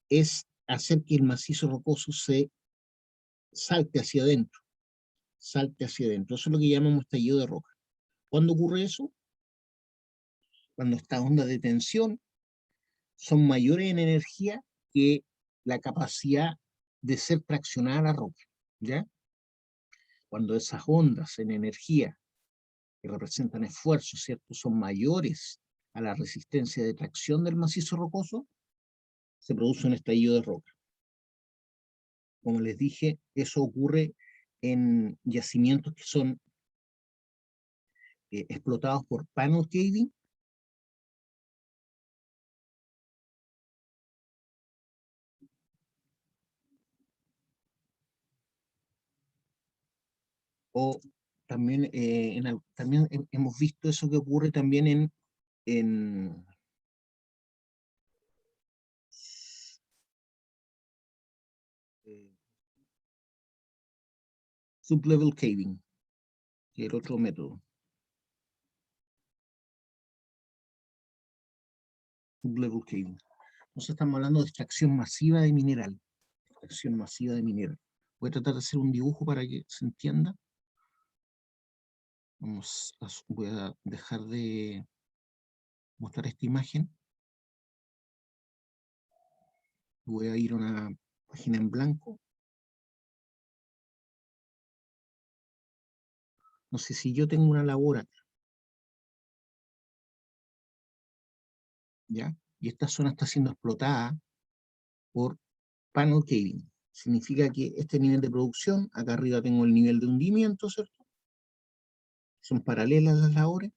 es hacer que el macizo rocoso se salte hacia adentro, Eso es lo que llamamos estallido de roca. ¿Cuándo ocurre eso? Cuando estas ondas de tensión son mayores en energía que la capacidad de ser traccionada la roca, ¿ya? Cuando esas ondas en energía que representan esfuerzos, ¿cierto?, son mayores a la resistencia de tracción del macizo rocoso, se produce un estallido de roca. Como les dije, eso ocurre en yacimientos que son explotados por panel caving. O también, también hemos visto eso que ocurre también en sublevel caving, que es el otro método. Sublevel caving. Entonces estamos hablando de extracción masiva de mineral. Extracción masiva de mineral. Voy a tratar de hacer un dibujo para que se entienda. Voy a dejar de mostrar esta imagen. Voy a ir a una página en blanco. No sé si yo tengo una labor acá, ¿ya? Y esta zona está siendo explotada por panel caving. Significa que este nivel de producción, acá arriba tengo el nivel de hundimiento, ¿cierto? Son paralelas las labores.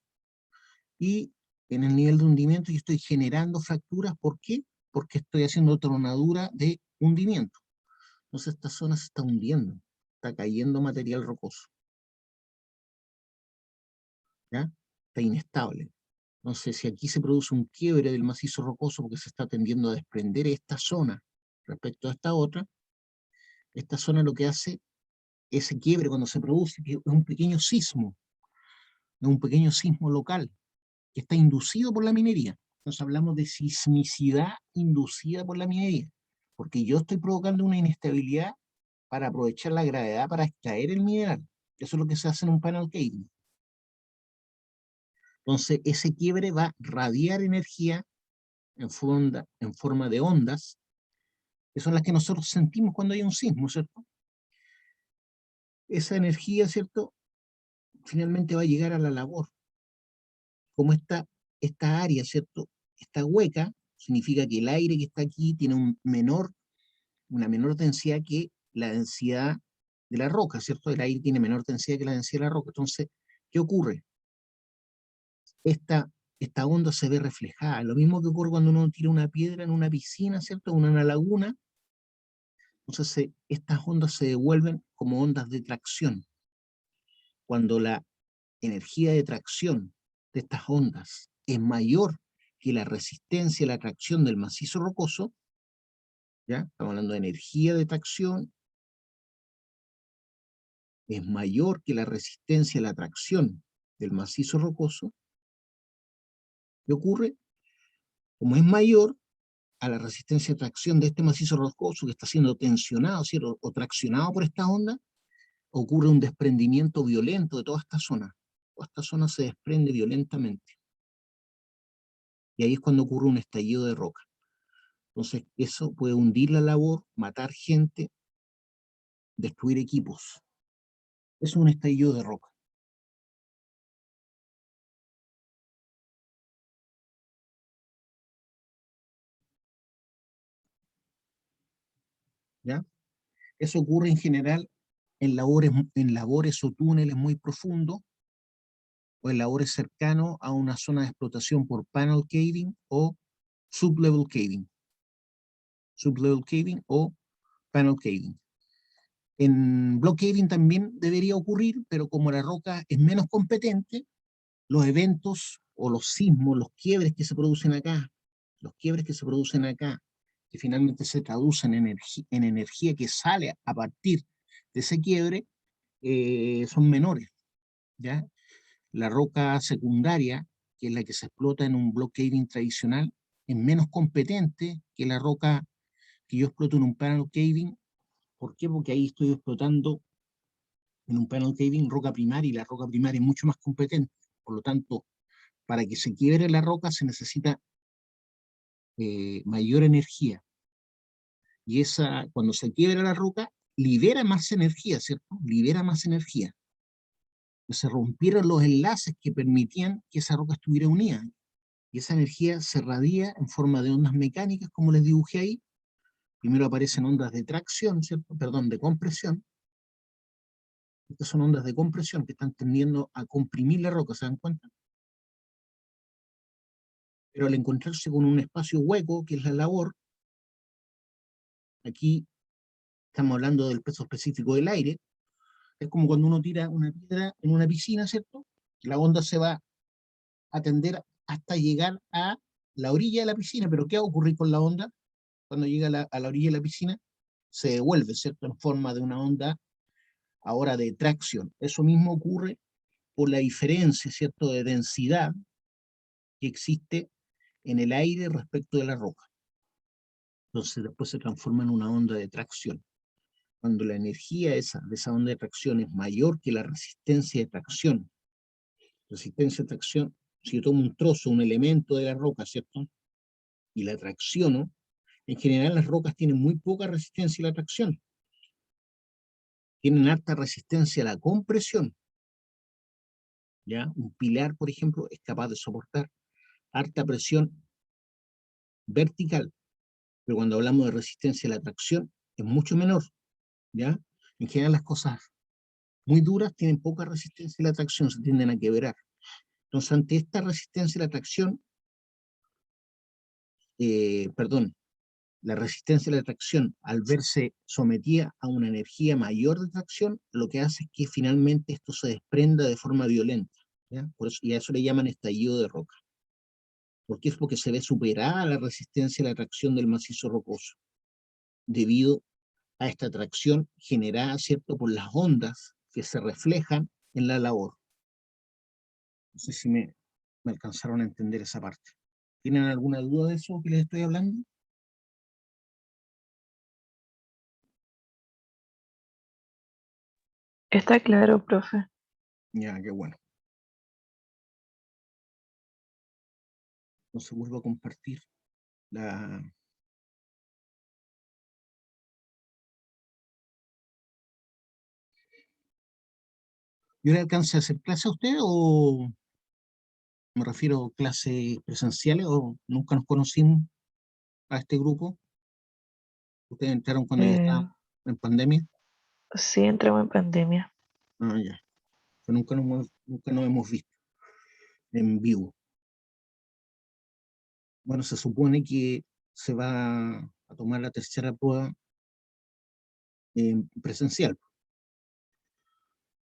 Y en el nivel de hundimiento yo estoy generando fracturas. ¿Por qué? Porque estoy haciendo tronadura de hundimiento. Entonces esta zona se está hundiendo, está cayendo material rocoso, ¿ya? Está inestable. Entonces, si aquí se produce un quiebre del macizo rocoso porque se está tendiendo a desprender esta zona respecto a esta zona lo que hace, ese quiebre cuando se produce, que es un pequeño sismo, local, que está inducido por la minería. Entonces hablamos de sismicidad inducida por la minería, porque yo estoy provocando una inestabilidad para aprovechar la gravedad para extraer el mineral. Eso es lo que se hace en un panel caving. Entonces, ese quiebre va a radiar energía en forma de ondas, que son las que nosotros sentimos cuando hay un sismo, ¿cierto? Esa energía, ¿cierto? Finalmente va a llegar a la labor. Como esta área, ¿cierto? Está hueca, significa que el aire que está aquí tiene una menor densidad que la densidad de la roca, ¿cierto? El aire tiene menor densidad que la densidad de la roca. Entonces, ¿qué ocurre? Esta onda se ve reflejada. Lo mismo que ocurre cuando uno tira una piedra en una piscina, ¿cierto? En una laguna. Entonces, estas ondas se devuelven como ondas de tracción. Cuando la energía de tracción de estas ondas es mayor que la resistencia a la tracción del macizo rocoso, ¿ya? Estamos hablando de energía de tracción, es mayor que la resistencia a la tracción del macizo rocoso. ¿Qué ocurre? Como es mayor a la resistencia de tracción de este macizo rocoso que está siendo tensionado, ¿cierto? O traccionado por esta onda, ocurre un desprendimiento violento de toda esta zona. Toda esta zona se desprende violentamente. Y ahí es cuando ocurre un estallido de roca. Entonces, eso puede hundir la labor, matar gente, destruir equipos. Es un estallido de roca. ¿Ya? Eso ocurre en general en labores o túneles muy profundos, o en labores cercanos a una zona de explotación por panel caving o sublevel caving. Sublevel caving o panel caving. En block caving también debería ocurrir, pero como la roca es menos competente, los eventos o los sismos, los quiebres que se producen acá, que finalmente se traducen en energía que sale a partir de ese quiebre, son menores, ¿ya? La roca secundaria, que es la que se explota en un block caving tradicional, es menos competente que la roca que yo exploto en un panel caving. ¿Por qué? Porque ahí estoy explotando en un panel caving roca primaria, y la roca primaria es mucho más competente. Por lo tanto, para que se quiebre la roca se necesita mayor energía. Y cuando se quiebra la roca, libera más energía, ¿cierto? Libera más energía. Se rompieron los enlaces que permitían que esa roca estuviera unida. Y esa energía se radia en forma de ondas mecánicas, como les dibujé ahí. Primero aparecen ondas de tracción, ¿cierto? Perdón, de compresión. Estas son ondas de compresión que están tendiendo a comprimir la roca, ¿se dan cuenta? Pero al encontrarse con un espacio hueco, que es la labor, aquí estamos hablando del peso específico del aire, es como cuando uno tira una piedra en una piscina, ¿cierto? La onda se va a tender hasta llegar a la orilla de la piscina, pero ¿qué va a ocurrir con la onda? Cuando llega a la orilla de la piscina, se devuelve, ¿cierto? En forma de una onda ahora de tracción. Eso mismo ocurre por la diferencia, ¿cierto?, de densidad que existe en el aire respecto de la roca. Entonces después se transforma en una onda de tracción. Cuando la energía de esa onda de tracción es mayor que la resistencia de tracción, si yo tomo un trozo, un elemento de la roca, ¿cierto?, y la tracciono, en general las rocas tienen muy poca resistencia a la tracción, tienen alta resistencia a la compresión, ¿ya? Un pilar, por ejemplo, es capaz de soportar alta presión vertical, pero cuando hablamos de resistencia a la tracción es mucho menor, ¿ya? En general las cosas muy duras tienen poca resistencia a la tracción, se tienden a quebrar. Entonces, ante esta resistencia a la tracción, perdón, la resistencia a la tracción, al verse sometida a una energía mayor de tracción, lo que hace es que finalmente esto se desprenda de forma violenta, ¿ya? Por eso, y a eso le llaman estallido de roca. ¿Por qué? Es porque se ve superada la resistencia a la tracción del macizo rocoso, debido a esta atracción generada, ¿cierto?, por las ondas que se reflejan en la labor. No sé si me alcanzaron a entender esa parte. ¿Tienen alguna duda de eso que les estoy hablando? Está claro, profe. Ya, qué bueno. Entonces vuelvo a compartir la... ¿Yo le alcance a hacer clase a usted o me refiero a clases presenciales o nunca nos conocimos a este grupo? ¿Ustedes entraron cuando ya Eh, estaba en pandemia? sí, entramos en pandemia. Ah, ya. Pues nunca nos hemos visto en vivo. Bueno, se supone que se va a tomar la tercera prueba presencial.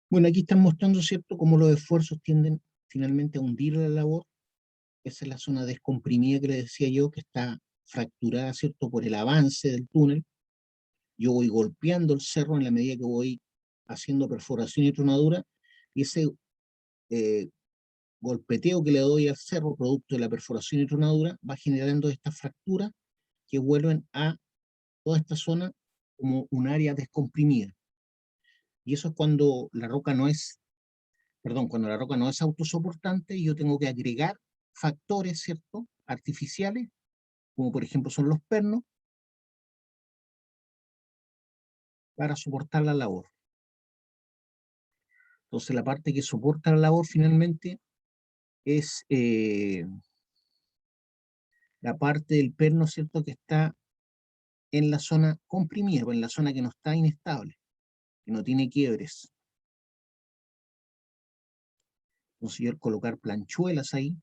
Bueno, aquí están mostrando, ¿cierto?, cómo los esfuerzos tienden finalmente a hundir la labor. Esa es la zona descomprimida que le decía yo, que está fracturada, ¿cierto?, por el avance del túnel. Yo voy golpeando el cerro en la medida que voy haciendo perforación y tronadura, y ese eh, golpeteo que le doy al cerro, producto de la perforación y tronadura, va generando estas fracturas que vuelven a toda esta zona como un área descomprimida. Y eso es cuando la roca no es, perdón, cuando la roca no es autosoportante y yo tengo que agregar factores, ¿cierto?, artificiales, como por ejemplo son los pernos, para soportar la labor. Entonces la parte que soporta la labor finalmente es la parte del perno, ¿cierto?, que está en la zona comprimida, o en la zona que no está inestable, que no tiene quiebres. Entonces yo al colocar planchuelas ahí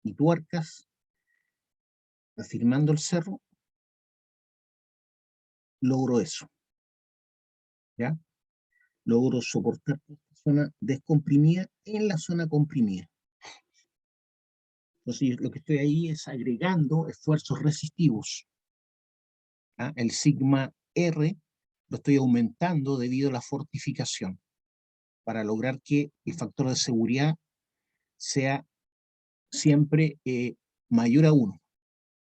y tuercas, afirmando el cerro, logro eso, ¿ya? Logro soportar esta zona descomprimida en la zona comprimida. Entonces lo que estoy ahí es agregando esfuerzos resistivos, ¿ya? El sigma R lo estoy aumentando debido a la fortificación, para lograr que el factor de seguridad sea siempre mayor a 1.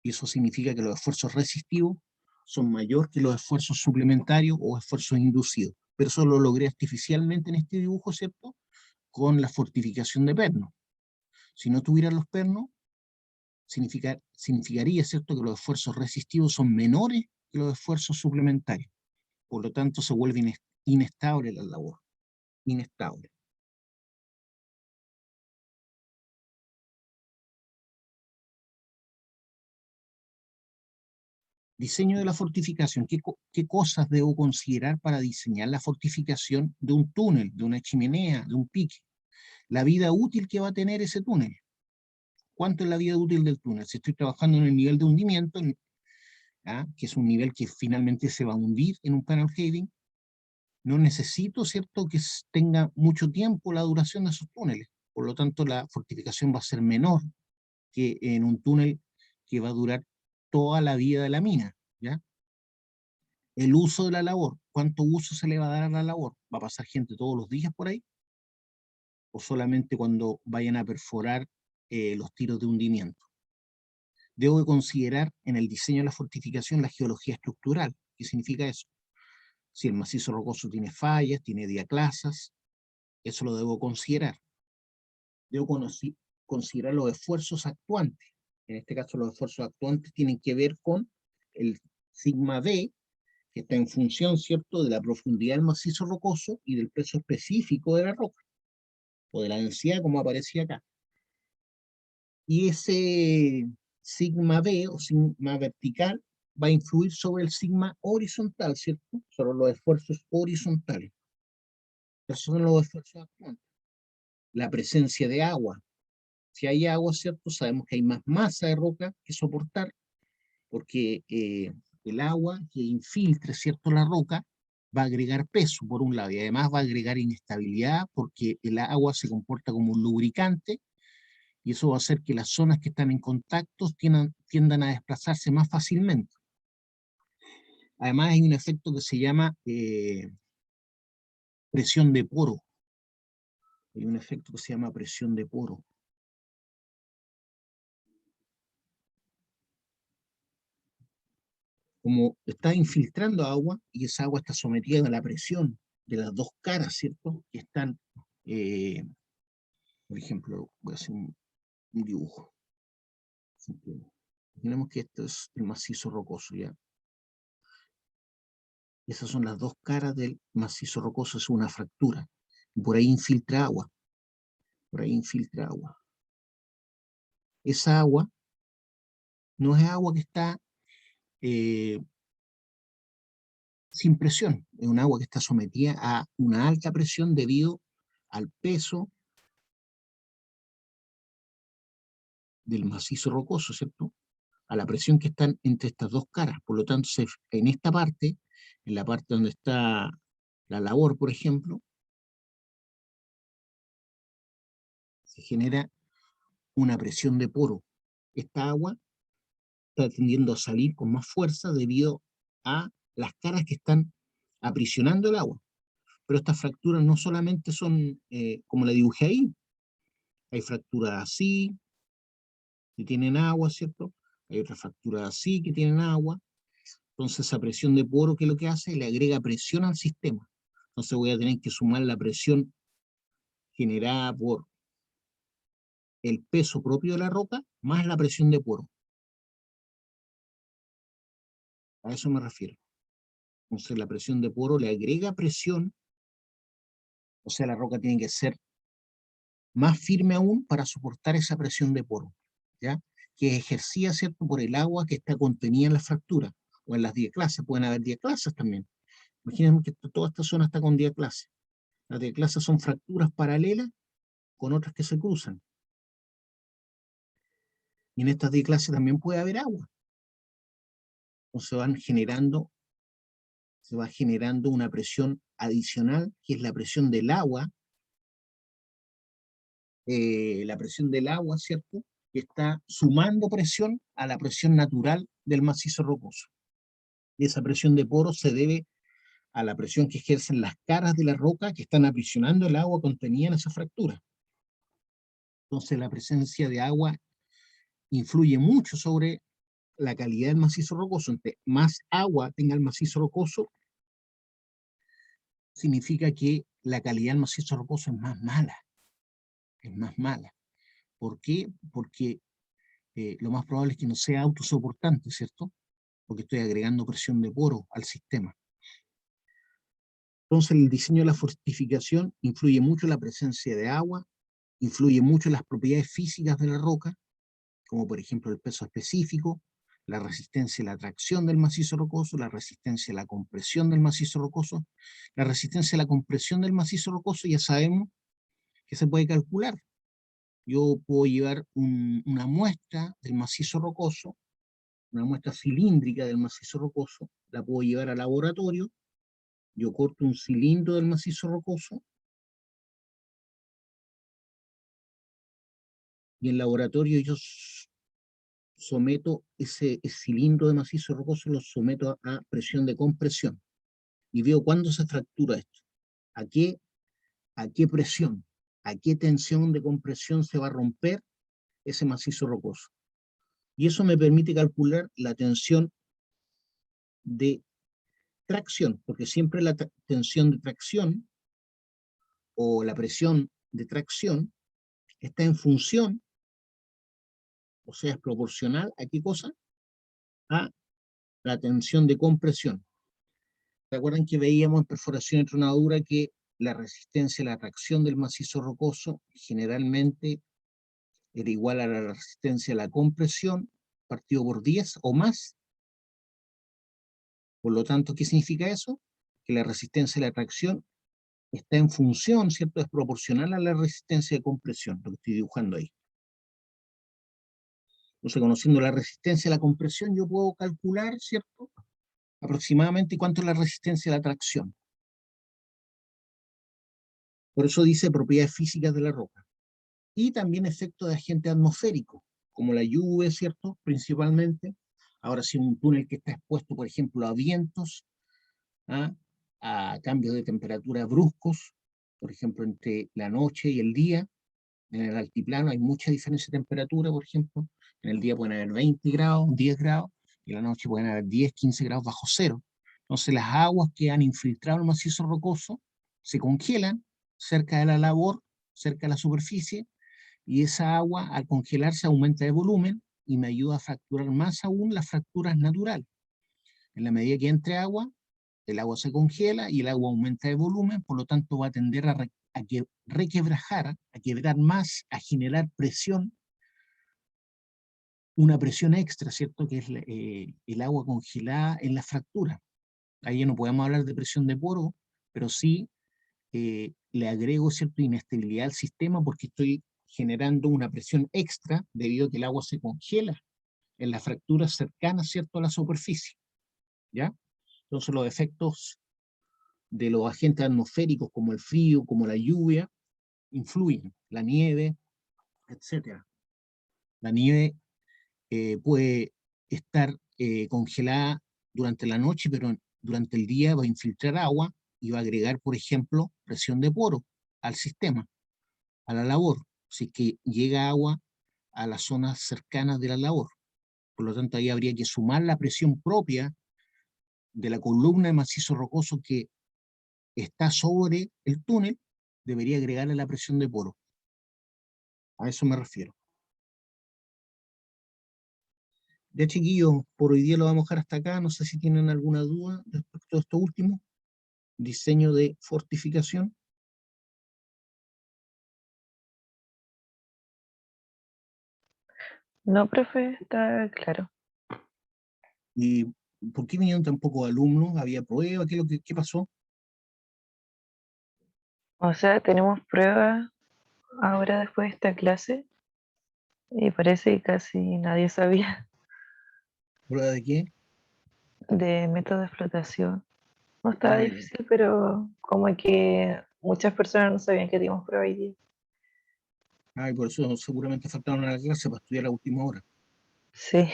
Y eso significa que los esfuerzos resistivos son mayor que los esfuerzos suplementarios o esfuerzos inducidos. Pero eso lo logré artificialmente en este dibujo, ¿cierto?, con la fortificación de pernos. Si no tuvieran los pernos, significaría, ¿cierto?, que los esfuerzos resistivos son menores que los esfuerzos suplementarios. Por lo tanto, se vuelve inestable la labor. Inestable. Diseño de la fortificación. ¿Qué cosas debo considerar para diseñar la fortificación de un túnel, de una chimenea, de un pique? La vida útil que va a tener ese túnel. ¿Cuánto es la vida útil del túnel? Si estoy trabajando en el nivel de hundimiento, que es un nivel que finalmente se va a hundir en un panel caving, no necesito, ¿cierto?, que tenga mucho tiempo la duración de esos túneles. Por lo tanto, la fortificación va a ser menor que en un túnel que va a durar toda la vida de la mina, ¿ya? El uso de la labor. ¿Cuánto uso se le va a dar a la labor? ¿Va a pasar gente todos los días por ahí? ¿O solamente cuando vayan a perforar los tiros de hundimiento? Debo de considerar en el diseño de la fortificación la geología estructural. ¿Qué significa eso? Si el macizo rocoso tiene fallas, tiene diaclasas, eso lo debo considerar. Debo considerar los esfuerzos actuantes. En este caso, los esfuerzos actuantes tienen que ver con el sigma B, que está en función, ¿cierto?, de la profundidad del macizo rocoso y del peso específico de la roca, o de la densidad, como aparecía acá. Y ese sigma B, o sigma vertical, va a influir sobre el sigma horizontal, ¿cierto?, sobre los esfuerzos horizontales. Esos son los esfuerzos actuantes. La presencia de agua. Si hay agua, ¿cierto?, sabemos que hay más masa de roca que soportar, porque el agua que infiltre, ¿cierto?, la roca, va a agregar peso, por un lado, y además va a agregar inestabilidad, porque el agua se comporta como un lubricante, y eso va a hacer que las zonas que están en contacto tiendan a desplazarse más fácilmente. Además hay un efecto que se llama presión de poro. Hay un efecto que se llama presión de poro. Como está infiltrando agua, y esa agua está sometida a la presión de las dos caras, ¿cierto?, que están, por ejemplo, voy a hacer un dibujo. Imaginemos que esto es el macizo rocoso, ¿ya? Esas son las dos caras del macizo rocoso, es una fractura. Y por ahí infiltra agua. Por ahí infiltra agua. Esa agua no es agua que está sin presión, es un agua que está sometida a una alta presión debido al peso del macizo rocoso, ¿cierto?, a la presión que están entre estas dos caras. Por lo tanto, en esta parte, en la parte donde está la labor, por ejemplo, se genera una presión de poro. Esta agua está tendiendo a salir con más fuerza debido a las caras que están aprisionando el agua. Pero estas fracturas no solamente son como la dibujé ahí, hay fracturas así, que tienen agua, ¿cierto? Hay otras fracturas así, que tienen agua. Entonces esa presión de poro, ¿qué es lo que hace? Le agrega presión al sistema. Entonces voy a tener que sumar la presión generada por el peso propio de la roca, más la presión de poro. A eso me refiero. Entonces la presión de poro le agrega presión, o sea, la roca tiene que ser más firme aún para soportar esa presión de poro, ¿ya?, que es ejercida, ¿cierto?, por el agua que está contenida en la fractura, o en las diaclasas. Pueden haber diaclasas también. Imagínense que toda esta zona está con diaclasas. Las diaclasas son fracturas paralelas con otras que se cruzan. Y en estas diaclasas también puede haber agua. Entonces se va generando una presión adicional, que es la presión del agua, ¿cierto?, que está sumando presión a la presión natural del macizo rocoso. Y esa presión de poro se debe a la presión que ejercen las caras de la roca que están aprisionando el agua contenida en esa fractura. Entonces la presencia de agua influye mucho sobre la calidad del macizo rocoso. Entre más agua tenga el macizo rocoso, significa que la calidad del macizo rocoso es más mala. Es más mala. ¿Por qué? Porque lo más probable es que no sea autosoportante, ¿cierto?, porque estoy agregando presión de poro al sistema. Entonces el diseño de la fortificación influye mucho la presencia de agua, influye mucho las propiedades físicas de la roca, como por ejemplo el peso específico, la resistencia y la tracción del macizo rocoso, la resistencia y la compresión del macizo rocoso. La resistencia y la compresión del macizo rocoso ya sabemos que se puede calcular. Yo puedo llevar una muestra del macizo rocoso, una muestra cilíndrica del macizo rocoso, la puedo llevar al laboratorio, yo corto un cilindro del macizo rocoso, y en el laboratorio yo someto ese cilindro de macizo rocoso, lo someto a presión de compresión, y veo cuándo se fractura esto, a qué presión, a qué tensión de compresión se va a romper ese macizo rocoso. Y eso me permite calcular la tensión de tracción, porque siempre la tensión de tracción o la presión de tracción está en función, o sea, es proporcional a qué cosa, a la tensión de compresión. ¿Se acuerdan que veíamos en perforación y tronadura que la resistencia a la tracción del macizo rocoso generalmente era igual a la resistencia a la compresión partido por 10 o más? Por lo tanto, ¿qué significa eso? Que la resistencia a la tracción está en función, ¿cierto? Es proporcional a la resistencia de compresión, lo que estoy dibujando ahí. Entonces, conociendo la resistencia a la compresión, yo puedo calcular, ¿cierto? Aproximadamente cuánto es la resistencia a la tracción. Por eso dice propiedades físicas de la roca. Y también efectos de agentes atmosféricos, como la lluvia, ¿cierto? Principalmente. Ahora, si un túnel que está expuesto, por ejemplo, a vientos, ¿ah? A cambios de temperatura bruscos, por ejemplo, entre la noche y el día, en el altiplano hay mucha diferencia de temperatura, por ejemplo. En el día pueden haber 20 grados, 10 grados, y en la noche pueden haber 10, 15 grados bajo cero. Entonces las aguas que han infiltrado el macizo rocoso se congelan cerca de la labor, cerca de la superficie, y esa agua al congelarse aumenta de volumen y me ayuda a fracturar más aún las fracturas naturales. En la medida que entre agua, el agua se congela y el agua aumenta de volumen, por lo tanto va a tender a requebrajar, a quebrar más, a generar presión, una presión extra, ¿cierto? Que es el agua congelada en la fractura. Ahí ya no podemos hablar de presión de poro, pero sí le agrego cierta inestabilidad al sistema porque estoy generando una presión extra debido a que el agua se congela en las fracturas cercanas, ¿cierto?, a la superficie, ¿ya? Entonces los efectos de los agentes atmosféricos como el frío, como la lluvia, influyen, la nieve, etcétera. La nieve puede estar congelada durante la noche, pero durante el día va a infiltrar agua y va a agregar, por ejemplo, presión de poro al sistema, a la labor, si es que llega agua a las zonas cercanas de la labor. Por lo tanto, ahí habría que sumar la presión propia de la columna de macizo rocoso que está sobre el túnel, debería agregarle la presión de poro. A eso me refiero. Ya, chiquillos, por hoy día lo vamos a dejar hasta acá. No sé si tienen alguna duda respecto a esto último. Diseño de fortificación. No, profe, está claro. ¿Y por qué vinieron tan pocos alumnos? ¿Había prueba? ¿Qué pasó? O sea, tenemos pruebas ahora después de esta clase y parece que casi nadie sabía ¿Prueba de qué? de método de explotación. No estaba Ah, ya. difícil, pero como que muchas personas no sabían que teníamos prueba hoy día. Ah, y por eso seguramente faltaron a la clase para estudiar a última hora. Sí,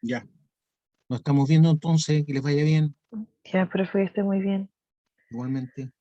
Ya. Nos estamos viendo entonces. Que les vaya bien. ya, profe, que esté muy bien. Igualmente.